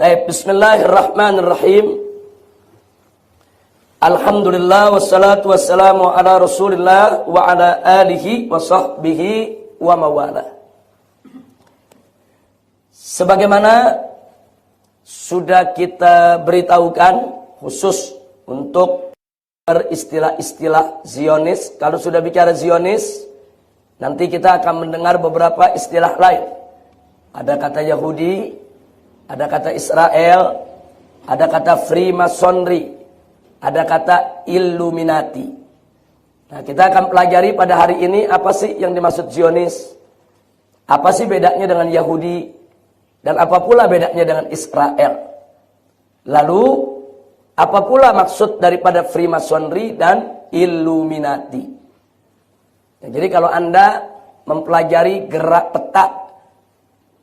Baik, bismillahirrahmanirrahim. Alhamdulillah wassalatu wassalamu ala Rasulillah wa ala alihi wa sahbihi wa mawala. Sebagaimana sudah kita beritahukan khusus untuk beristilah-istilah Zionis. Kalau sudah bicara Zionis, nanti kita akan mendengar beberapa istilah lain. Ada kata Yahudi, ada kata Israel, ada kata Freemasonry, ada kata Illuminati. Nah, kita akan pelajari pada hari ini apa sih yang dimaksud Zionis, apa sih bedanya dengan Yahudi, dan apa pula bedanya dengan Israel. Lalu, apa pula maksud daripada Freemasonry dan Illuminati. Nah, jadi kalau Anda mempelajari gerak peta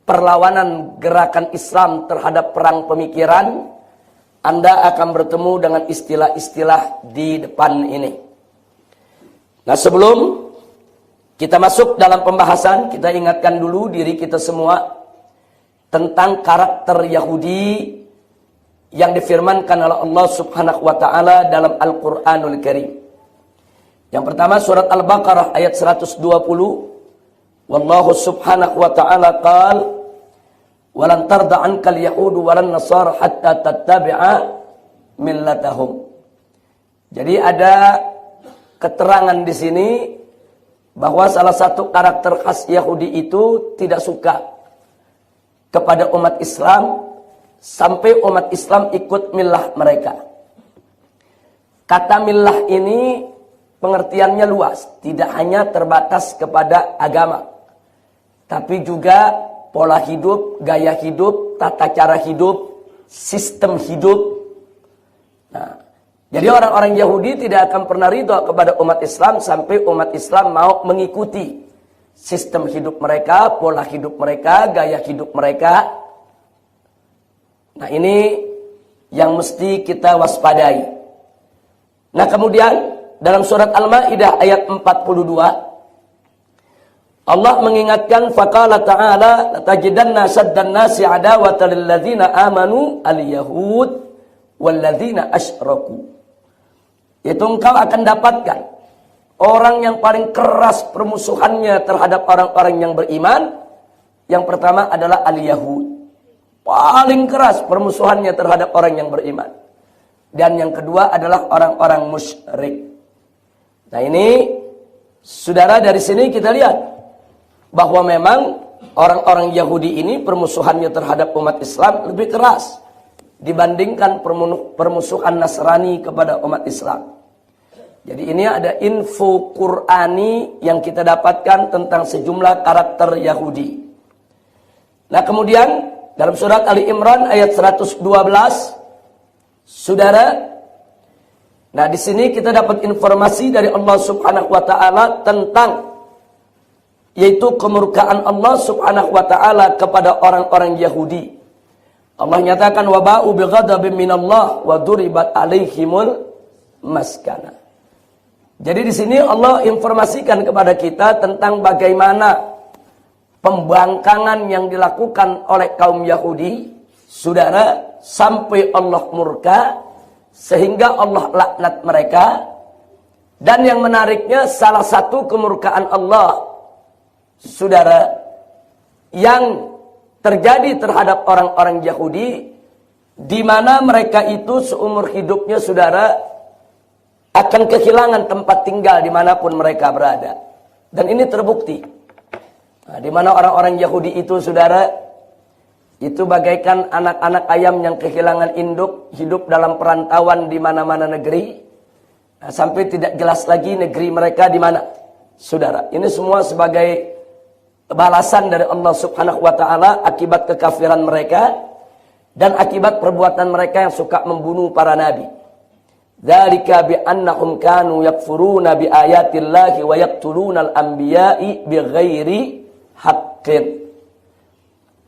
perlawanan gerakan Islam terhadap perang pemikiran, Anda akan bertemu dengan istilah-istilah di depan ini. Nah, sebelum kita masuk dalam pembahasan, kita ingatkan dulu diri kita semua tentang karakter Yahudi yang difirmankan oleh Allah Subhanahu wa taala dalam Al-Qur'anul Karim. Yang pertama surat Al-Baqarah ayat 120. Wallahu subhanahu wa ta'ala qala walan tarda ankal yahudu walan nasara hatta tattabi'a millatahum. Jadi ada keterangan di sini bahwa salah satu karakter khas Yahudi itu tidak suka kepada umat Islam sampai umat Islam ikut millah mereka. Kata millah ini pengertiannya luas, tidak hanya terbatas kepada agama, tapi juga pola hidup, gaya hidup, tata cara hidup, sistem hidup. Nah, jadi orang-orang Yahudi tidak akan pernah ridho kepada umat Islam sampai umat Islam mau mengikuti sistem hidup mereka, pola hidup mereka, gaya hidup mereka. Nah, ini yang mesti kita waspadai. Nah, kemudian dalam surat Al-Maidah ayat 42 Allah mengingatkan faqala ta'ala latajidanna saddan nasi adawatan lil ladzina amanu al-yahud wal ladzina asyraku. Itu engkau akan dapatkan orang yang paling keras permusuhannya terhadap orang-orang yang beriman. Yang pertama adalah al-yahud. Paling keras permusuhannya terhadap orang yang beriman. Dan yang kedua adalah orang-orang musyrik. Nah, ini saudara, dari sini kita lihat bahwa memang orang-orang Yahudi ini permusuhannya terhadap umat Islam lebih keras dibandingkan permusuhan Nasrani kepada umat Islam. Jadi ini ada info Qur'ani yang kita dapatkan tentang sejumlah karakter Yahudi. Nah, kemudian dalam surat Ali Imran ayat 112, saudara, nah di sini kita dapat informasi dari Allah Subhanahu wa taala tentang yaitu kemurkaan Allah Subhanahu wa taala kepada orang-orang Yahudi. Allah nyatakan wa ba'u bighadabin minallah wa duribat alaihimul maskana. Jadi di sini Allah informasikan kepada kita tentang bagaimana pembangkangan yang dilakukan oleh kaum Yahudi, saudara, sampai Allah murka sehingga Allah laknat mereka. Dan yang menariknya, salah satu kemurkaan Allah, saudara, yang terjadi terhadap orang-orang Yahudi, di mana mereka itu seumur hidupnya, saudara, akan kehilangan tempat tinggal dimanapun mereka berada. Dan ini terbukti. Nah, di mana orang-orang Yahudi itu, saudara, itu bagaikan anak-anak ayam yang kehilangan induk, hidup dalam perantauan di mana-mana negeri. Nah, sampai tidak jelas lagi negeri mereka di mana, saudara. Ini semua sebagai balasan dari Allah Subhanahu wa taala akibat kekafiran mereka dan akibat perbuatan mereka yang suka membunuh para nabi. Dzalika bi annahum kanu yakfuruna bi ayatillahi wa yaqtulunal anbiya'i bighairi haqqin.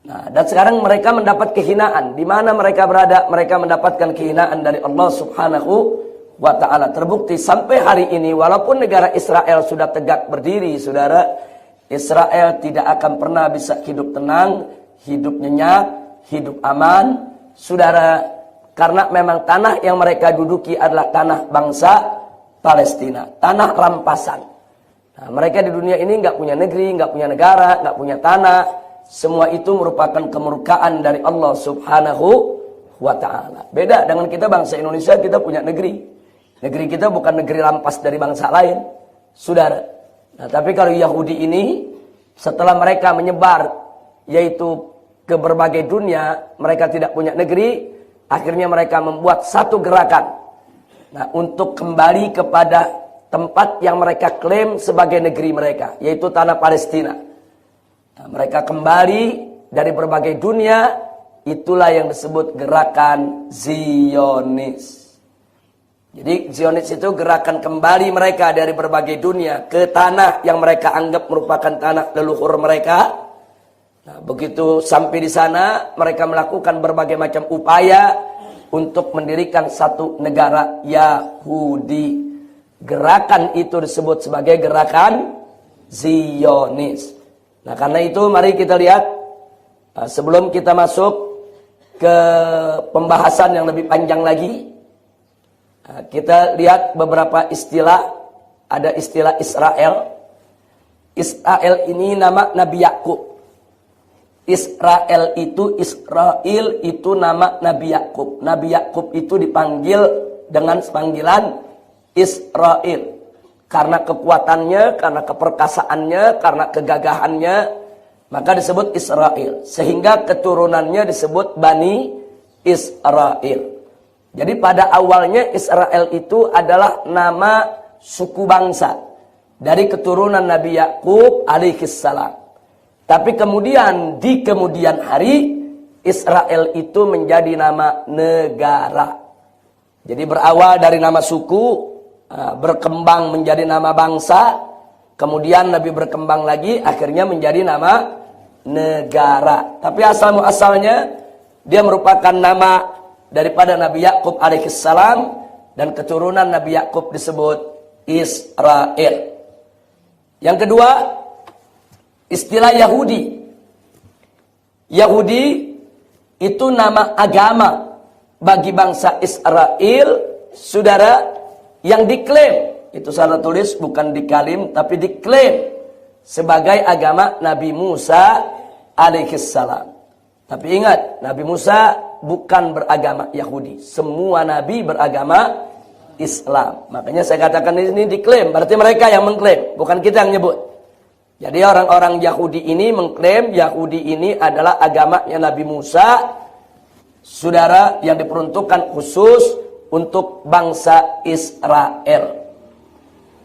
Nah, dan sekarang mereka mendapat kehinaan. Di mana mereka berada, mereka mendapatkan kehinaan dari Allah Subhanahu wa taala. Terbukti sampai hari ini, walaupun negara Israel sudah tegak berdiri, saudara, Israel tidak akan pernah bisa hidup tenang, hidup nyenyak, hidup aman, saudara, karena memang tanah yang mereka duduki adalah tanah bangsa Palestina, tanah rampasan. Nah, mereka di dunia ini nggak punya negeri, nggak punya negara, nggak punya tanah. Semua itu merupakan kemurkaan dari Allah Subhanahu wa Ta'ala. Beda dengan kita bangsa Indonesia, kita punya negeri. Negeri kita bukan negeri rampas dari bangsa lain, saudara. Nah, tapi kalau Yahudi ini, setelah mereka menyebar, yaitu ke berbagai dunia, mereka tidak punya negeri, akhirnya mereka membuat satu gerakan. Nah, untuk kembali kepada tempat yang mereka klaim sebagai negeri mereka, yaitu tanah Palestina. Nah, mereka kembali dari berbagai dunia, itulah yang disebut gerakan Zionis. Jadi Zionis itu gerakan kembali mereka dari berbagai dunia ke tanah yang mereka anggap merupakan tanah leluhur mereka. Nah, begitu sampai di sana, mereka melakukan berbagai macam upaya untuk mendirikan satu negara Yahudi. Gerakan itu disebut sebagai gerakan Zionis. Nah, karena itu mari kita lihat, sebelum kita masuk ke pembahasan yang lebih panjang lagi, kita lihat beberapa istilah. Ada istilah Israel. Israel ini nama Nabi Yakub. Israel itu nama Nabi Yakub. Nabi Yakub itu dipanggil dengan panggilan Israel. Karena kekuatannya, karena keperkasaannya, karena kegagahannya, maka disebut Israel. Sehingga keturunannya disebut Bani Israel. Jadi pada awalnya Israel itu adalah nama suku bangsa dari keturunan Nabi Yakub alaihissalam. Tapi kemudian di kemudian hari Israel itu menjadi nama negara. Jadi berawal dari nama suku, berkembang menjadi nama bangsa, kemudian Nabi berkembang lagi akhirnya menjadi nama negara. Tapi asal muasalnya dia merupakan nama daripada Nabi Yakub alaihissalam, dan keturunan Nabi Yakub disebut Israel. Yang kedua, istilah Yahudi. Yahudi itu nama agama bagi bangsa Israel, saudara, yang diklaim. Itu salah tulis, bukan dikalim, tapi diklaim sebagai agama Nabi Musa alaihissalam. Tapi ingat, Nabi Musa bukan beragama Yahudi. Semua Nabi beragama Islam. Makanya saya katakan ini diklaim. Berarti mereka yang mengklaim, bukan kita yang nyebut. Jadi orang-orang Yahudi ini mengklaim Yahudi ini adalah agamanya Nabi Musa, saudara, yang diperuntukkan khusus untuk bangsa Israel.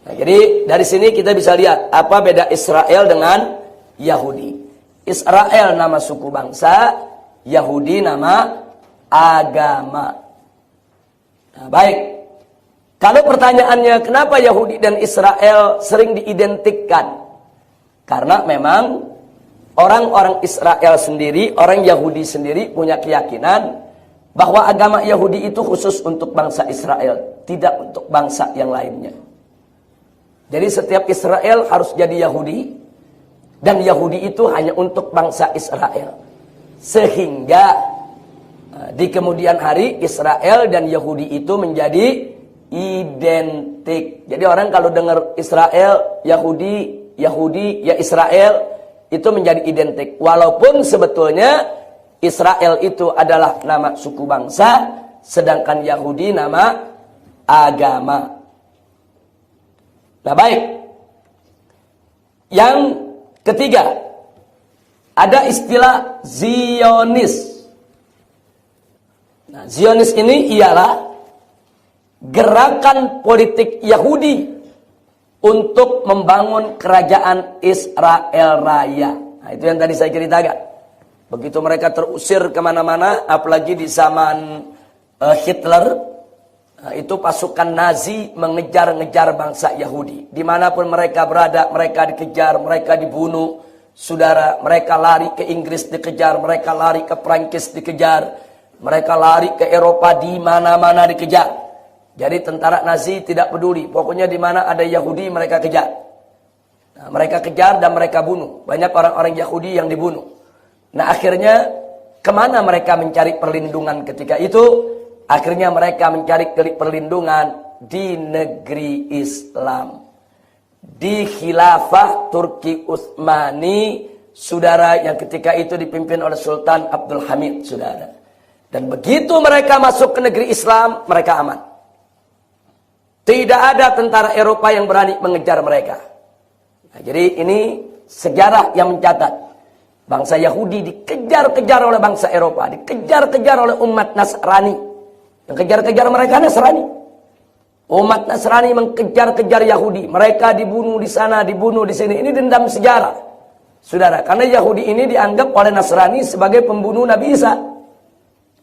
Nah, jadi dari sini kita bisa lihat apa beda Israel dengan Yahudi. Israel nama suku bangsa, Yahudi nama agama. Nah, baik. Kalau pertanyaannya kenapa Yahudi dan Israel sering diidentikan? Karena memang orang-orang Israel sendiri, orang Yahudi sendiri punya keyakinan bahwa agama Yahudi itu khusus untuk bangsa Israel, tidak untuk bangsa yang lainnya. Jadi setiap Israel harus jadi Yahudi, dan Yahudi itu hanya untuk bangsa Israel. Sehingga di kemudian hari Israel dan Yahudi itu menjadi identik. Jadi orang kalau dengar Israel, Yahudi, Yahudi, ya Israel, itu menjadi identik. Walaupun sebetulnya Israel itu adalah nama suku bangsa, sedangkan Yahudi nama agama. Nah, baik. Yang ketiga, ada istilah Zionis. Nah, Zionis ini ialah gerakan politik Yahudi untuk membangun kerajaan Israel Raya. Nah, itu yang tadi saya ceritakan. Begitu mereka terusir kemana-mana, apalagi di zaman Hitler, itu pasukan Nazi mengejar-ngejar bangsa Yahudi. Dimanapun mereka berada, mereka dikejar, mereka dibunuh. Saudara, mereka lari ke Inggris dikejar, mereka lari ke Prancis dikejar, mereka lari ke Eropa, di mana-mana dikejar. Jadi tentara Nazi tidak peduli, pokoknya di mana ada Yahudi mereka kejar. Nah, mereka kejar dan mereka bunuh. Banyak orang-orang Yahudi yang dibunuh. Nah, akhirnya kemana mereka mencari perlindungan ketika itu? Akhirnya mereka mencari perlindungan di negeri Islam. Di khilafah Turki Utsmani, saudara, yang ketika itu dipimpin oleh Sultan Abdul Hamid, saudara. Dan begitu mereka masuk ke negeri Islam, mereka aman. Tidak ada tentara Eropa yang berani mengejar mereka. Nah, jadi ini sejarah yang mencatat. Bangsa Yahudi dikejar-kejar oleh bangsa Eropa, dikejar-kejar oleh umat Nasrani. Yang kejar-kejar mereka Nasrani. Umat Nasrani mengejar-kejar Yahudi. Mereka dibunuh di sana, dibunuh di sini. Ini dendam sejarah, saudara. Karena Yahudi ini dianggap oleh Nasrani sebagai pembunuh Nabi Isa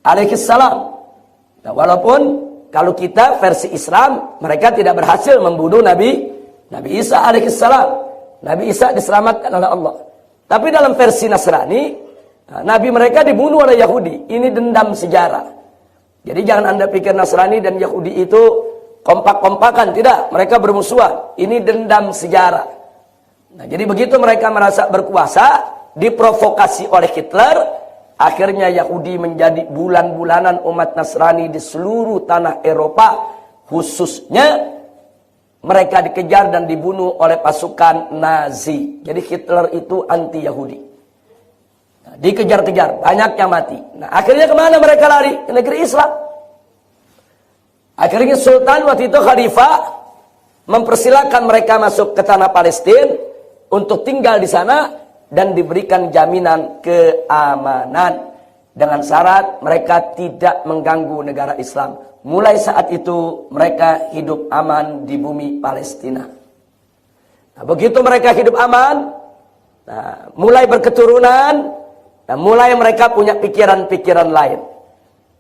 alaihissalam. Nah, walaupun kalau kita versi Islam, mereka tidak berhasil membunuh Nabi Isa alaihissalam. Nabi Isa diselamatkan oleh Allah. Tapi dalam versi Nasrani, Nabi mereka dibunuh oleh Yahudi. Ini dendam sejarah. Jadi jangan Anda pikir Nasrani dan Yahudi itu kompak-kompakan, tidak. Mereka bermusuhan. Ini dendam sejarah. Nah, jadi begitu mereka merasa berkuasa, diprovokasi oleh Hitler, akhirnya Yahudi menjadi bulan-bulanan umat Nasrani di seluruh tanah Eropa, khususnya mereka dikejar dan dibunuh oleh pasukan Nazi. Jadi Hitler itu anti-Yahudi. Nah, dikejar-kejar, banyak yang mati. Nah, akhirnya kemana mereka lari? Ke negeri Islam. Akhirnya Sultan waktu itu Khalifah mempersilahkan mereka masuk ke tanah Palestina untuk tinggal di sana dan diberikan jaminan keamanan dengan syarat mereka tidak mengganggu negara Islam. Mulai saat itu mereka hidup aman di bumi Palestina. Nah, begitu mereka hidup aman, mulai berketurunan, mulai mereka punya pikiran-pikiran lain.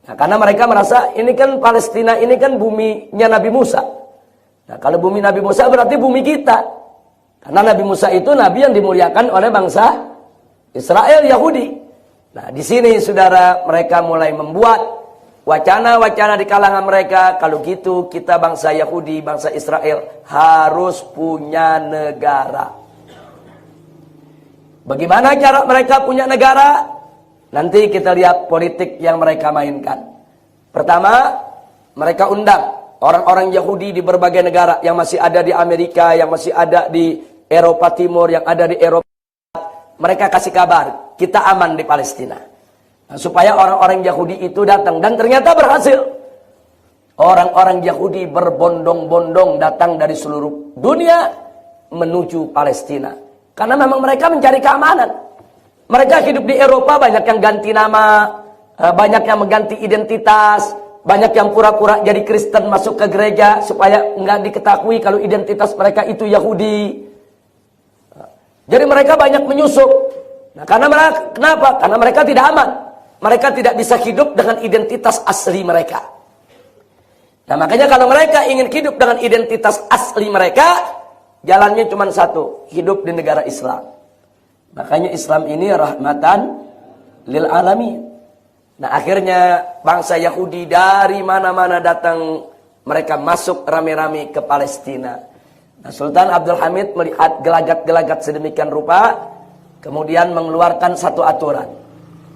Nah, karena mereka merasa ini kan Palestina, ini kan buminya Nabi Musa. Nah, kalau bumi Nabi Musa berarti bumi kita. Karena Nabi Musa itu nabi yang dimuliakan oleh bangsa Israel, Yahudi. Nah, di sini saudara, mereka mulai membuat wacana-wacana di kalangan mereka. Kalau gitu kita bangsa Yahudi, bangsa Israel harus punya negara. Bagaimana cara mereka punya negara? Nanti kita lihat politik yang mereka mainkan. Pertama, mereka undang orang-orang Yahudi di berbagai negara yang masih ada di Amerika, yang masih ada di Eropa Timur, yang ada di Eropa. Mereka kasih kabar, kita aman di Palestina. Nah, supaya orang-orang Yahudi itu datang. Dan ternyata berhasil. Orang-orang Yahudi berbondong-bondong datang dari seluruh dunia menuju Palestina. Karena memang mereka mencari keamanan. Mereka hidup di Eropa, banyak yang ganti nama, banyak yang mengganti identitas, banyak yang pura-pura jadi Kristen masuk ke gereja supaya nggak diketahui kalau identitas mereka itu Yahudi. Jadi mereka banyak menyusup. Nah, karena mereka, kenapa? Karena mereka tidak aman. Mereka tidak bisa hidup dengan identitas asli mereka. Nah, makanya kalau mereka ingin hidup dengan identitas asli mereka, jalannya cuma satu, hidup di negara Islam. Makanya Islam ini rahmatan lil alamin. Nah, akhirnya bangsa Yahudi dari mana-mana datang, mereka masuk rame-rame ke Palestina. Nah, Sultan Abdul Hamid melihat gelagat-gelagat sedemikian rupa, kemudian mengeluarkan satu aturan.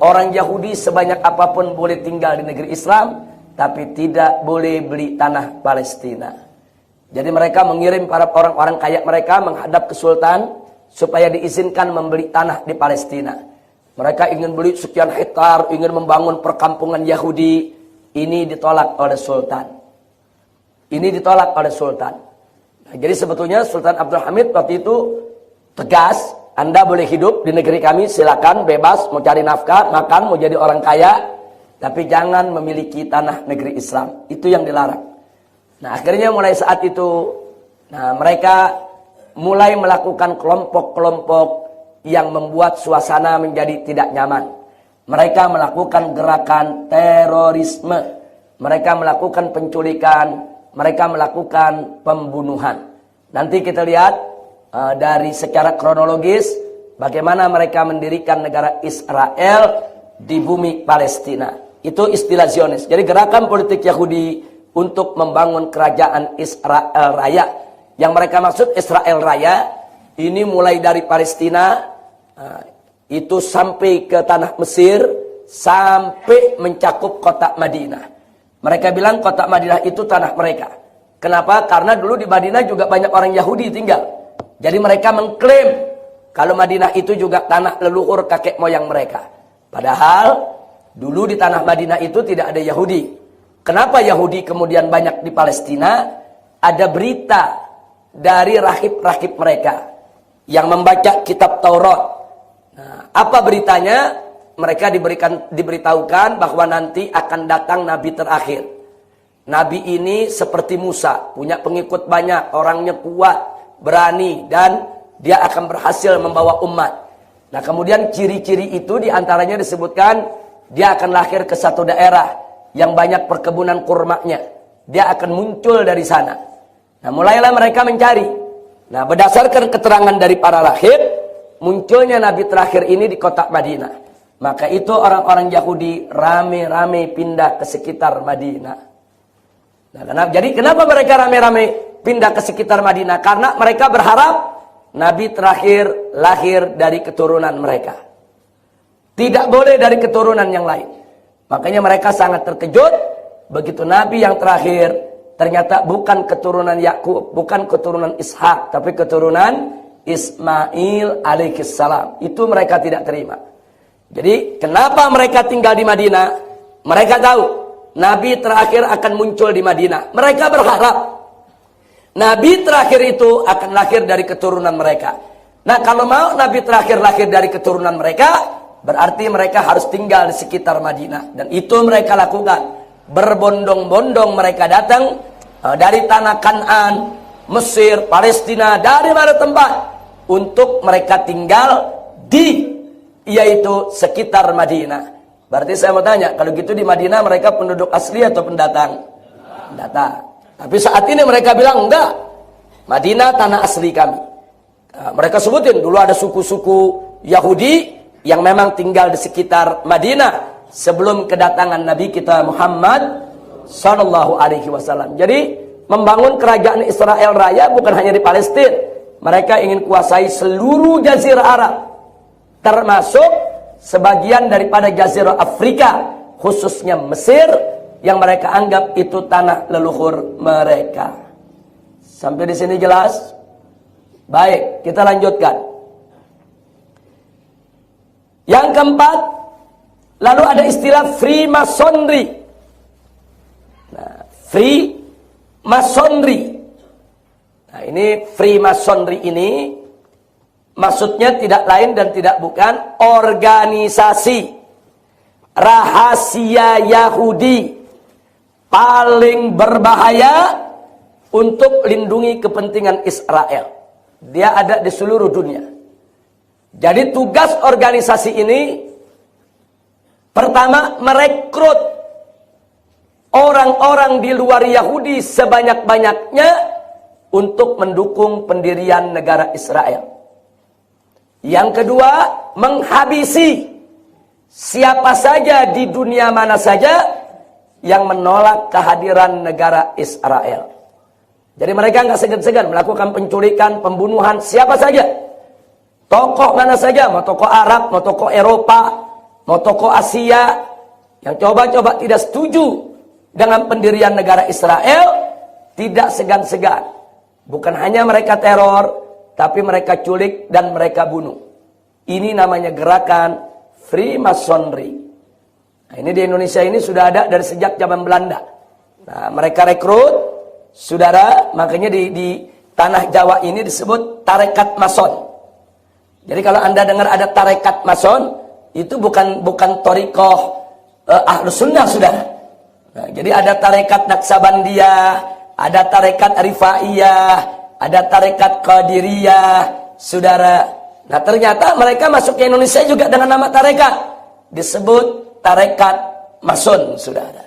Orang Yahudi sebanyak apapun boleh tinggal di negeri Islam, tapi tidak boleh beli tanah Palestina. Jadi mereka mengirim para orang-orang kaya mereka menghadap ke Sultan, supaya diizinkan membeli tanah di Palestina. Mereka ingin beli sekian hektar, ingin membangun perkampungan Yahudi. Ini ditolak oleh Sultan. Ini ditolak oleh Sultan. Nah, jadi sebetulnya Sultan Abdul Hamid waktu itu tegas, Anda boleh hidup di negeri kami, silakan, bebas, mau cari nafkah, makan, mau jadi orang kaya, tapi jangan memiliki tanah negeri Islam. Itu yang dilarang. Nah, akhirnya mulai saat itu, mereka mulai melakukan kelompok-kelompok yang membuat suasana menjadi tidak nyaman. Mereka melakukan gerakan terorisme. Mereka melakukan penculikan. Mereka melakukan pembunuhan. Nanti kita lihat dari secara kronologis bagaimana mereka mendirikan negara Israel di bumi Palestina. Itu istilah Zionis. Jadi gerakan politik Yahudi untuk membangun kerajaan Israel Raya. Yang mereka maksud Israel Raya, ini mulai dari Palestina, itu sampai ke tanah Mesir, sampai mencakup kota Madinah. Mereka bilang kota Madinah itu tanah mereka. Kenapa? Karena dulu di Madinah juga banyak orang Yahudi tinggal. Jadi mereka mengklaim kalau Madinah itu juga tanah leluhur kakek moyang mereka. Padahal dulu di tanah Madinah itu tidak ada Yahudi. Kenapa Yahudi kemudian banyak di Palestina? Ada berita dari rahib-rahib mereka yang membaca kitab Taurat. Nah, apa beritanya? Mereka diberitahukan bahwa nanti akan datang Nabi terakhir. Nabi ini seperti Musa, punya pengikut banyak, orangnya kuat, berani, dan dia akan berhasil membawa umat. Nah, kemudian ciri-ciri itu diantaranya disebutkan dia akan lahir ke satu daerah yang banyak perkebunan kurmanya. Dia akan muncul dari sana. Nah, mulailah mereka mencari. Nah, berdasarkan keterangan dari para rahib, munculnya Nabi terakhir ini di kota Madinah. Maka itu orang-orang Yahudi rame-rame pindah ke sekitar Madinah. Nah, jadi kenapa mereka rame-rame pindah ke sekitar Madinah? Karena mereka berharap Nabi terakhir lahir dari keturunan mereka. Tidak boleh dari keturunan yang lain. Makanya mereka sangat terkejut begitu Nabi yang terakhir ternyata bukan keturunan Yakub, bukan keturunan Ishak, tapi keturunan Ismail alaihissalam. Itu mereka tidak terima. Jadi kenapa mereka tinggal di Madinah? Mereka tahu Nabi terakhir akan muncul di Madinah. Mereka berharap Nabi terakhir itu akan lahir dari keturunan mereka. Nah, kalau mau Nabi terakhir lahir dari keturunan mereka, berarti mereka harus tinggal di sekitar Madinah. Dan itu mereka lakukan. Berbondong-bondong mereka datang dari tanah Kan'an, Mesir, Palestina, dari mana tempat untuk mereka tinggal di yaitu sekitar Madinah. Berarti saya mau tanya, kalau gitu di Madinah mereka penduduk asli atau pendatang? Pendatang. Tapi saat ini mereka bilang enggak. Madinah tanah asli kami. Nah, mereka sebutin dulu ada suku-suku Yahudi yang memang tinggal di sekitar Madinah sebelum kedatangan Nabi kita Muhammad sallallahu alaihi wasallam. Jadi membangun kerajaan Israel Raya bukan hanya di Palestina. Mereka ingin kuasai seluruh jazirah Arab, termasuk sebagian daripada jazirah Afrika, khususnya Mesir, yang mereka anggap itu tanah leluhur mereka. Sampai di sini jelas? Baik, kita lanjutkan. Yang keempat, lalu ada istilah Freemasonry. Nah, Freemasonry. Nah, ini Freemasonry ini maksudnya tidak lain dan tidak bukan organisasi rahasia Yahudi paling berbahaya untuk lindungi kepentingan Israel. Dia ada di seluruh dunia. Jadi tugas organisasi ini pertama merekrut orang-orang di luar Yahudi sebanyak-banyaknya untuk mendukung pendirian negara Israel. Yang kedua, menghabisi siapa saja di dunia mana saja yang menolak kehadiran negara Israel. Jadi mereka nggak segan-segan melakukan penculikan, pembunuhan siapa saja. Tokoh mana saja, mau tokoh Arab, mau tokoh Eropa, mau tokoh Asia, yang coba-coba tidak setuju dengan pendirian negara Israel, tidak segan-segan. Bukan hanya mereka teror, tapi mereka culik dan mereka bunuh. Ini namanya gerakan Freemasonry. Nah, ini di Indonesia ini sudah ada dari sejak zaman Belanda. Nah, mereka rekrut, saudara, makanya di tanah Jawa ini disebut tarekat Mason. Jadi kalau Anda dengar ada tarekat Mason, itu bukan thariqah Ahlus Sunnah, saudara. Nah, jadi ada tarekat Naksabandiyah, ada tarekat Rifaiyah, ada tarekat Qadiriyah, saudara. Nah, ternyata mereka masuk ke Indonesia juga dengan nama tarekat, disebut tarekat Mason, saudara.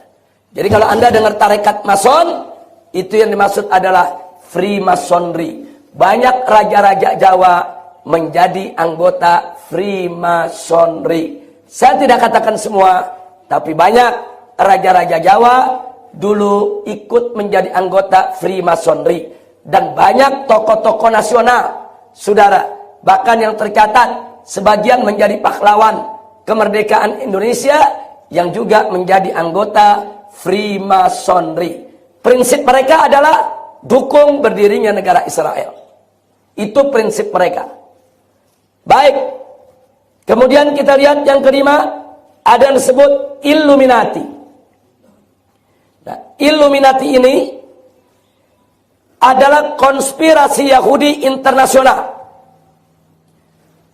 Jadi kalau Anda dengar tarekat Mason, itu yang dimaksud adalah Freemasonry. Banyak raja-raja Jawa menjadi anggota Freemasonry. Saya tidak katakan semua, tapi banyak raja-raja Jawa dulu ikut menjadi anggota Freemasonry. Dan banyak tokoh-tokoh nasional, saudara, bahkan yang tercatat sebagian menjadi pahlawan kemerdekaan Indonesia yang juga menjadi anggota Freemasonry. Prinsip mereka adalah dukung berdirinya negara Israel. Itu prinsip mereka. Baik. Kemudian kita lihat yang kelima, ada yang disebut Illuminati. Nah, Illuminati ini adalah konspirasi Yahudi internasional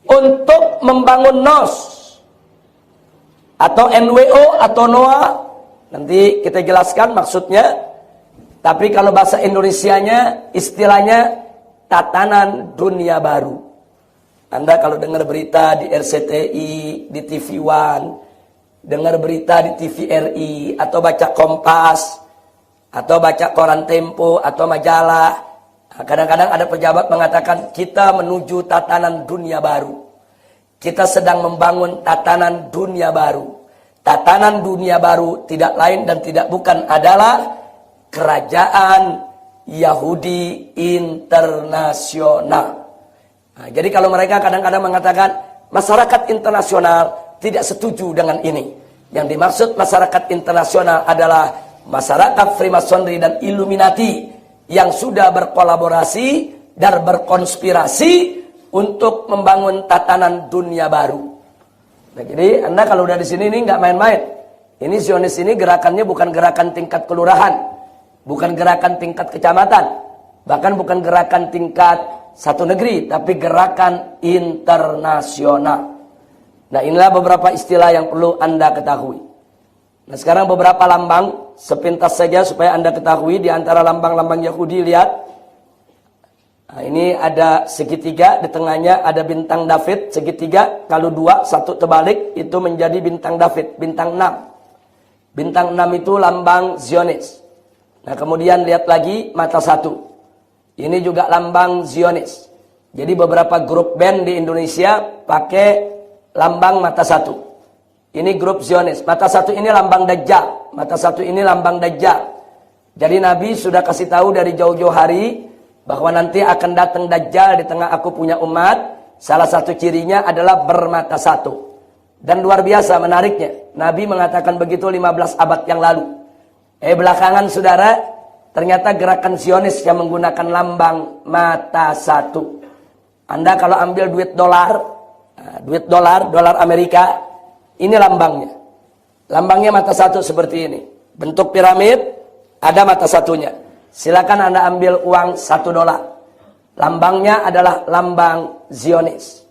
untuk membangun NOS atau NWO atau NOA. Nanti kita jelaskan maksudnya. Tapi kalau bahasa Indonesianya istilahnya tatanan dunia baru. Anda kalau dengar berita di RCTI, di TV One, dengar berita di TVRI, atau baca Kompas, atau baca koran Tempo, atau majalah, kadang-kadang ada pejabat mengatakan kita menuju tatanan dunia baru. Kita sedang membangun tatanan dunia baru. Tatanan dunia baru tidak lain dan tidak bukan adalah kerajaan Yahudi internasional. Nah, jadi kalau mereka kadang-kadang mengatakan masyarakat internasional tidak setuju dengan ini. Yang dimaksud masyarakat internasional adalah masyarakat Freemasonry dan Illuminati yang sudah berkolaborasi dan berkonspirasi untuk membangun tatanan dunia baru. Nah, jadi Anda kalau udah di sini ini nggak main-main. Ini Zionis ini gerakannya bukan gerakan tingkat kelurahan, bukan gerakan tingkat kecamatan, bahkan bukan gerakan tingkat satu negeri, tapi gerakan internasional. Nah, inilah beberapa istilah yang perlu Anda ketahui. Nah, sekarang beberapa lambang sepintas saja supaya Anda ketahui. Di antara lambang-lambang Yahudi, lihat. Nah, ini ada segitiga, di tengahnya ada bintang David, segitiga. Kalau dua, satu terbalik, itu menjadi bintang David, bintang 6. Bintang 6 itu lambang Zionis. Nah, kemudian lihat lagi mata satu. Ini juga lambang Zionis. Jadi beberapa grup band di Indonesia pakai lambang mata satu. Ini grup Zionis. Mata satu ini lambang Dajjal. Mata satu ini lambang Dajjal. Jadi Nabi sudah kasih tahu dari jauh-jauh hari bahwa nanti akan datang Dajjal di tengah aku punya umat. Salah satu cirinya adalah bermata satu. Dan luar biasa menariknya, Nabi mengatakan begitu 15 abad yang lalu. Belakangan saudara, ternyata gerakan Zionis yang menggunakan lambang mata satu. Anda kalau ambil duit dolar Amerika, ini lambangnya. Lambangnya mata satu seperti ini. Bentuk piramid, ada mata satunya. Silakan Anda ambil uang $1. Lambangnya adalah lambang Zionis.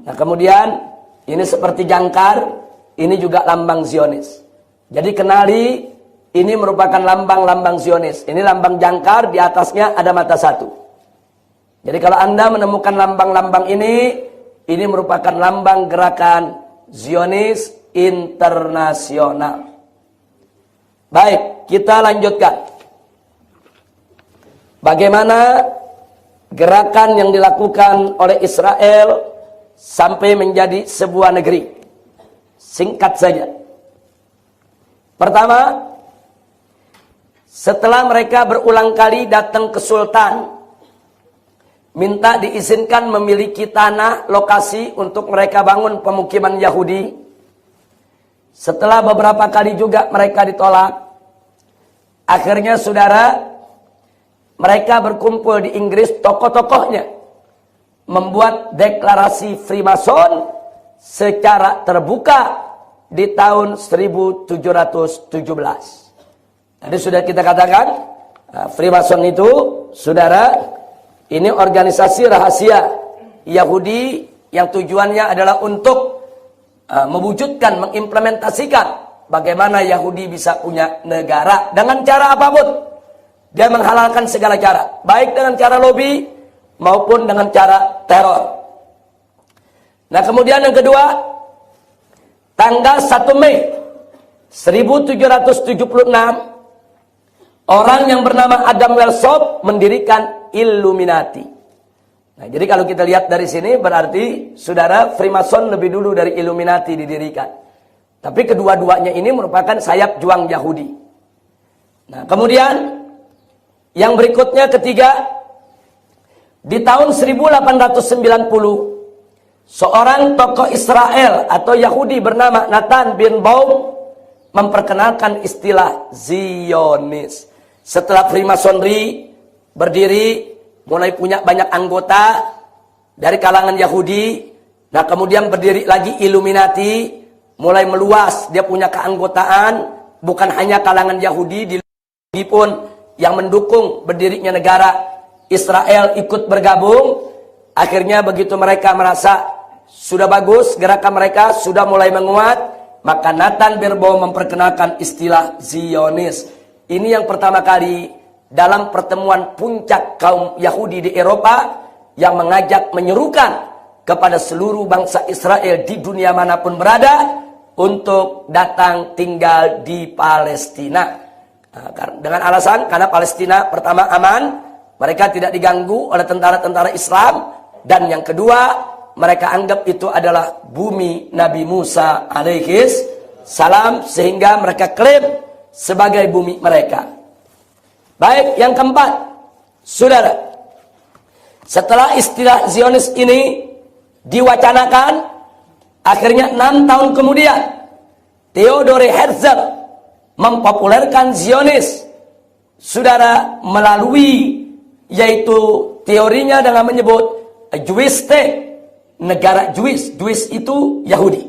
Nah, kemudian ini seperti jangkar, ini juga lambang Zionis. Jadi kenali, ini merupakan lambang-lambang Zionis. Ini lambang jangkar, di atasnya ada mata satu. Jadi kalau Anda menemukan lambang-lambang ini merupakan lambang gerakan Zionis internasional. Baik, kita lanjutkan. Bagaimana gerakan yang dilakukan oleh Israel sampai menjadi sebuah negeri? Singkat saja. Pertama, setelah mereka berulang kali datang ke Sultan, minta diizinkan memiliki tanah lokasi untuk mereka bangun pemukiman Yahudi. Setelah beberapa kali juga mereka ditolak, akhirnya saudara, mereka berkumpul di Inggris, tokoh-tokohnya membuat deklarasi Freemason secara terbuka di tahun 1717. Tadi sudah kita katakan, Freemason itu, saudara, ini organisasi rahasia Yahudi yang tujuannya adalah untuk mewujudkan, mengimplementasikan bagaimana Yahudi bisa punya negara dengan cara apapun. Dia menghalalkan segala cara, baik dengan cara lobby maupun dengan cara teror. Nah, kemudian yang kedua, tanggal 1 Mei 1776, orang yang bernama Adam Weishaupt mendirikan Illuminati. Nah, jadi kalau kita lihat dari sini berarti saudara, Freemason lebih dulu dari Illuminati didirikan. Tapi kedua-duanya ini merupakan sayap juang Yahudi. Nah, kemudian yang berikutnya ketiga, di tahun 1890 seorang tokoh Israel atau Yahudi bernama Nathan Birnbaum memperkenalkan istilah Zionis. Setelah Freemasonry berdiri, mulai punya banyak anggota dari kalangan Yahudi. Nah, kemudian berdiri lagi Illuminati, mulai meluas, dia punya keanggotaan, bukan hanya kalangan Yahudi, di pun yang mendukung berdirinya negara Israel ikut bergabung. Akhirnya begitu mereka merasa sudah bagus, gerakan mereka sudah mulai menguat, maka Nathan Birnbaum memperkenalkan istilah Zionis. Ini yang pertama kali dalam pertemuan puncak kaum Yahudi di Eropa yang mengajak menyerukan kepada seluruh bangsa Israel di dunia manapun berada untuk datang tinggal di Palestina. Nah, dengan alasan karena Palestina pertama aman, mereka tidak diganggu oleh tentara-tentara Islam, dan yang kedua mereka anggap itu adalah bumi Nabi Musa alaihis salam, sehingga mereka klaim sebagai bumi mereka. Baik, yang keempat, saudara, setelah istilah Zionis ini diwacanakan, akhirnya 6 tahun kemudian Theodore Herzl mempopulerkan Zionis, saudara, melalui yaitu teorinya dengan menyebut Jewish State, negara Jewish. Jewish itu Yahudi.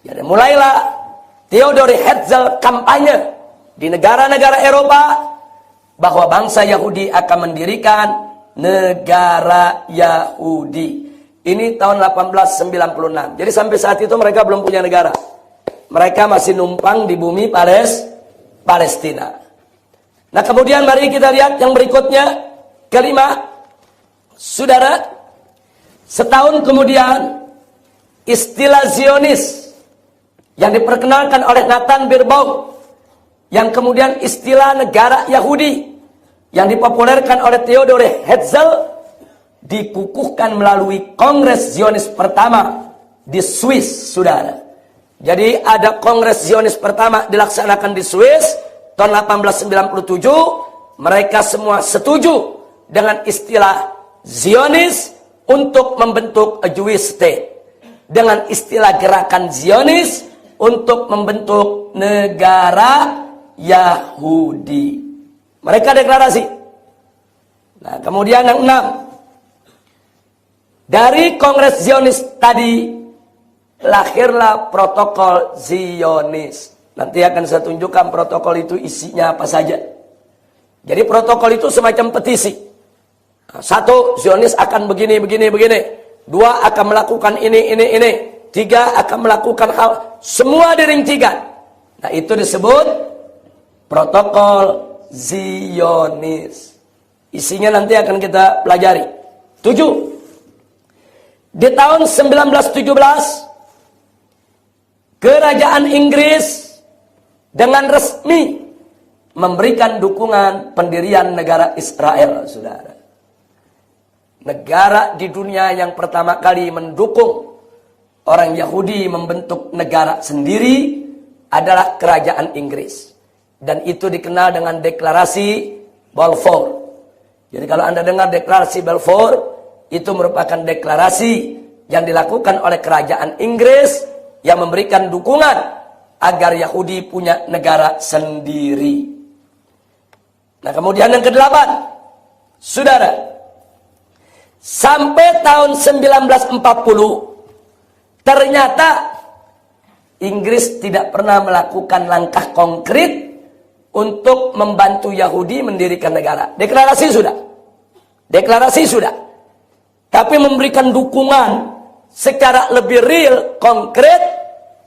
Jadi mulailah Theodore Herzl kampanye di negara-negara Eropa bahwa bangsa Yahudi akan mendirikan negara Yahudi. Ini tahun 1896. Jadi sampai saat itu mereka belum punya negara. Mereka masih numpang di bumi Palestina. Nah, kemudian mari kita lihat yang berikutnya. Kelima, saudara, setahun kemudian istilah Zionis yang diperkenalkan oleh Nathan Birnbaum, yang kemudian istilah negara Yahudi yang dipopulerkan oleh Theodore Herzl, dikukuhkan melalui Kongres Zionis pertama di Swiss, saudara. Jadi ada Kongres Zionis pertama dilaksanakan di Swiss tahun 1897. Mereka semua setuju dengan istilah Zionis untuk membentuk a Jewish State, dengan istilah gerakan Zionis untuk membentuk negara Yahudi. Mereka deklarasi. Nah, kemudian yang 6, dari Kongres Zionis tadi lahirlah protokol Zionis. Nanti akan saya tunjukkan protokol itu isinya apa saja. Jadi protokol itu semacam petisi. 1, Zionis akan begini. 2, akan melakukan ini. 3, akan melakukan hal. Semua dirincikan. Nah, itu disebut protokol Zionis. Isinya nanti akan kita pelajari. 7. Di tahun 1917, Kerajaan Inggris dengan resmi memberikan dukungan pendirian negara Israel, saudara. Negara di dunia yang pertama kali mendukung orang Yahudi membentuk negara sendiri adalah Kerajaan Inggris. Dan itu dikenal dengan deklarasi Balfour. Jadi kalau Anda dengar deklarasi Balfour, itu merupakan deklarasi yang dilakukan oleh Kerajaan Inggris yang memberikan dukungan agar Yahudi punya negara sendiri. Nah, kemudian yang ke-8, saudara, sampai tahun 1940 ternyata Inggris tidak pernah melakukan langkah konkret untuk membantu Yahudi mendirikan negara. Deklarasi sudah, tapi memberikan dukungan secara lebih real, konkret,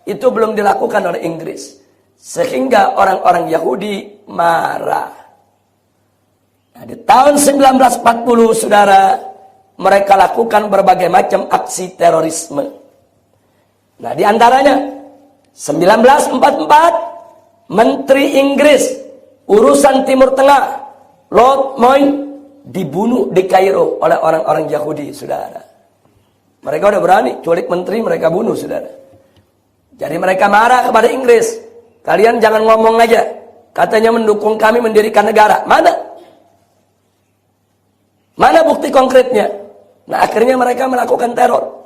itu belum dilakukan oleh Inggris. Sehingga orang-orang Yahudi marah. Nah, di tahun 1940, saudara, mereka lakukan berbagai macam aksi terorisme. Nah, di antaranya 1944, Menteri Inggris urusan Timur Tengah, Lord Moyne, dibunuh di Kairo oleh orang-orang Yahudi, saudara. Mereka udah berani culik menteri, mereka bunuh, saudara. Jadi mereka marah kepada Inggris. Kalian jangan ngomong aja, katanya mendukung kami mendirikan negara. Mana bukti konkretnya? Nah, akhirnya mereka melakukan teror.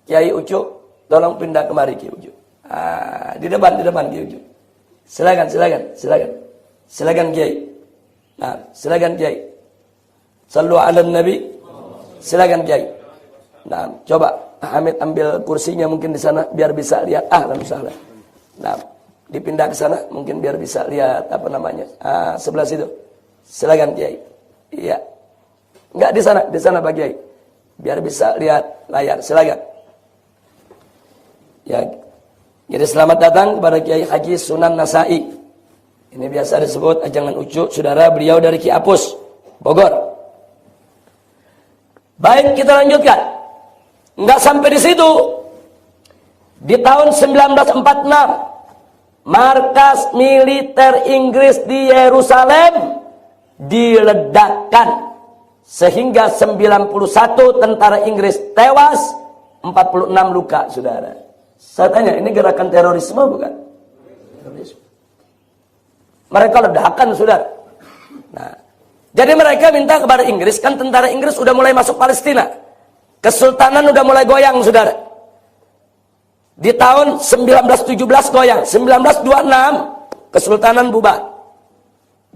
Kiai Ucu, tolong pindah kemari Kiai Ucu. Di depan Kiai Ucu. Silakan Kiai. Nah, silakan Kiai. Sallu ala Nabi. Silakan Kiai. Nah, coba Hamid ambil kursinya mungkin di sana biar bisa lihat. Ahlan sahlan. Nah, dipindah ke sana mungkin biar bisa lihat apa namanya. Sebelah situ. Silakan Kiai. Iya. Enggak di sana Pak Kiai. Biar bisa lihat layar. Silakan. Ya. Jadi selamat datang kepada Kiai Haji Sunan Nasai. Ini biasa disebut Ajangan Ucu, saudara, beliau dari Kiapus, Bogor. Baik, kita lanjutkan. Enggak sampai di situ. Di tahun 1946, markas militer Inggris di Yerusalem diledakkan sehingga 91 tentara Inggris tewas, 46 luka, saudara. Saya tanya, ini gerakan terorisme bukan? Terorisme. Mereka ledakan, saudara. Nah, jadi mereka minta kepada Inggris, kan tentara Inggris udah mulai masuk Palestina. Kesultanan udah mulai goyang, saudara. Di tahun 1917 goyang, 1926 kesultanan bubar.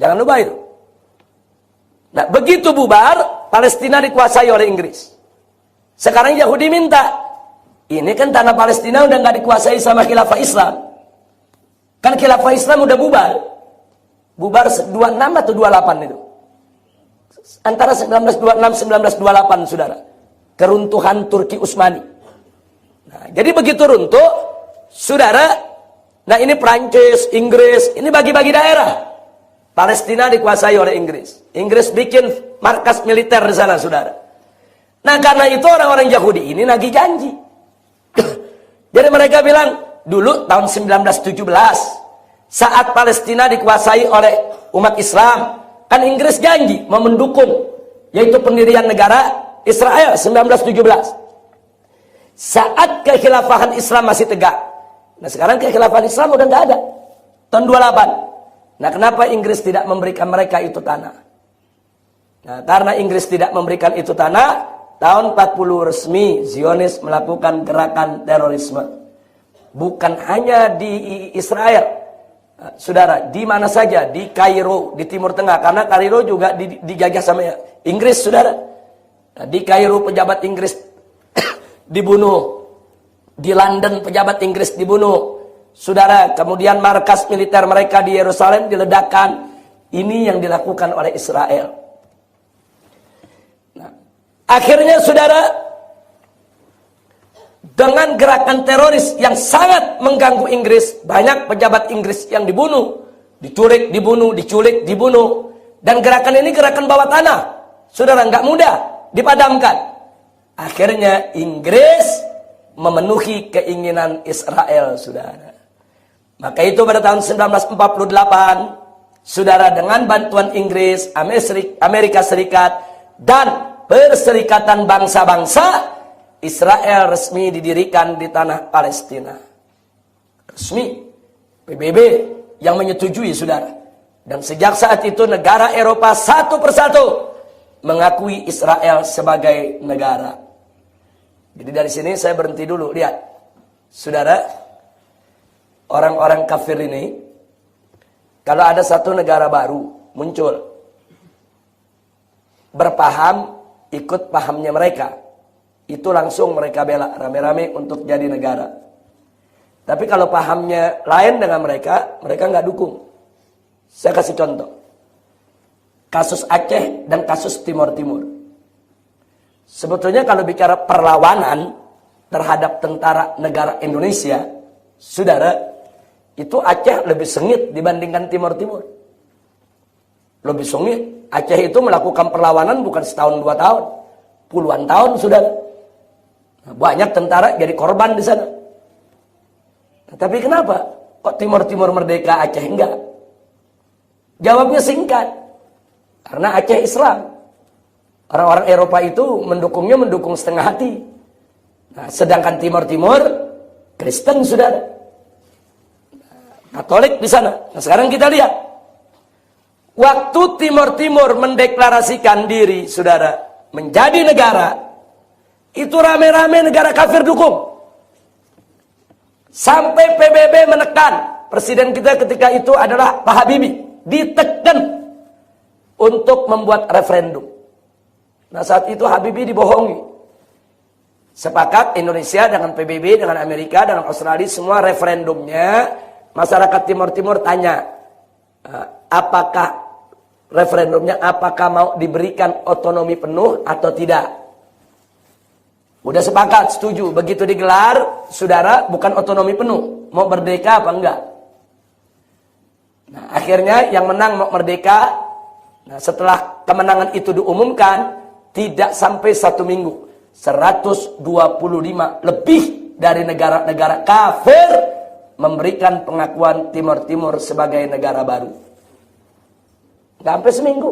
Jangan lupa itu. Nah, begitu bubar, Palestina dikuasai oleh Inggris. Sekarang Yahudi minta, ini kan tanah Palestina udah nggak dikuasai sama khilafah Islam. Kan khilafah Islam udah bubar. Bubar 26 atau 28 itu. Antara 1926-1928, saudara. Keruntuhan Turki Utsmani. Nah, jadi begitu runtuh, saudara, nah ini Prancis, Inggris, ini bagi-bagi daerah. Palestina dikuasai oleh Inggris. Inggris bikin markas militer di sana, saudara. Nah, karena itu orang-orang Yahudi ini nagih janji. Jadi mereka bilang, dulu tahun 1917, saat Palestina dikuasai oleh umat Islam, kan Inggris janji mau mendukung, yaitu pendirian negara Israel 1917. Saat kekhilafahan Islam masih tegak. Nah, sekarang kekhilafahan Islam udah nggak ada. Tahun 28. Nah, kenapa Inggris tidak memberikan mereka itu tanah? Nah, karena Inggris tidak memberikan itu tanah, tahun 40 resmi Zionis melakukan gerakan terorisme. Bukan hanya di Israel, saudara, di mana saja, di Kairo, di Timur Tengah, karena Kairo juga dijajah sama Inggris, saudara. Nah, di Kairo pejabat Inggris dibunuh, di London pejabat Inggris dibunuh, saudara. Kemudian markas militer mereka di Yerusalem diledakkan. Ini yang dilakukan oleh Israel. Nah, akhirnya, saudara, dengan gerakan teroris yang sangat mengganggu Inggris, banyak pejabat Inggris yang dibunuh, diculik, dibunuh. Dan gerakan ini gerakan bawah tanah, saudara, nggak mudah dipadamkan. Akhirnya Inggris memenuhi keinginan Israel, saudara. Maka itu pada tahun 1948, saudara, dengan bantuan Inggris, Amerika Serikat, dan Perserikatan Bangsa-Bangsa, Israel resmi didirikan di tanah Palestina. Resmi. PBB yang menyetujui, saudara. Dan sejak saat itu negara Eropa satu persatu mengakui Israel sebagai negara. Jadi dari sini saya berhenti dulu. Lihat, saudara, orang-orang kafir ini, kalau ada satu negara baru muncul, berpaham, ikut pahamnya mereka, itu langsung mereka bela rame-rame untuk jadi negara. Tapi kalau pahamnya lain dengan mereka, mereka nggak dukung. Saya kasih contoh. Kasus Aceh dan kasus Timur Timur. Sebetulnya kalau bicara perlawanan terhadap tentara negara Indonesia, saudara, itu Aceh lebih sengit dibandingkan Timur Timur. Lebih sengit. Aceh itu melakukan perlawanan bukan setahun 2 tahun, puluhan tahun, saudara. Banyak tentara jadi korban di sana. Nah, tapi kenapa kok Timur Timur merdeka, Aceh enggak? Jawabnya singkat. Karena Aceh Islam. Orang-orang Eropa itu mendukung setengah hati. Nah, sedangkan Timur Timur Kristen, saudara. Katolik di sana. Nah, sekarang kita lihat. Waktu Timur Timur mendeklarasikan diri, saudara, menjadi negara, Itu rame-rame negara kafir dukung. Sampai PBB menekan. Presiden kita ketika itu adalah Pak Habibie. Ditekan untuk membuat referendum. Nah saat itu Habibie dibohongi. Sepakat Indonesia dengan PBB, dengan Amerika, dengan Australia, semua referendumnya. Masyarakat Timur Timur tanya, apakah referendumnya, apakah mau diberikan otonomi penuh atau tidak? Udah sepakat, setuju. Begitu digelar, saudara, bukan otonomi penuh. Mau merdeka apa enggak? Nah, akhirnya yang menang mau merdeka. Nah, setelah kemenangan itu diumumkan, tidak sampai 1 minggu. 125 lebih dari negara-negara kafir memberikan pengakuan Timur Timur sebagai negara baru. Nggak sampai seminggu.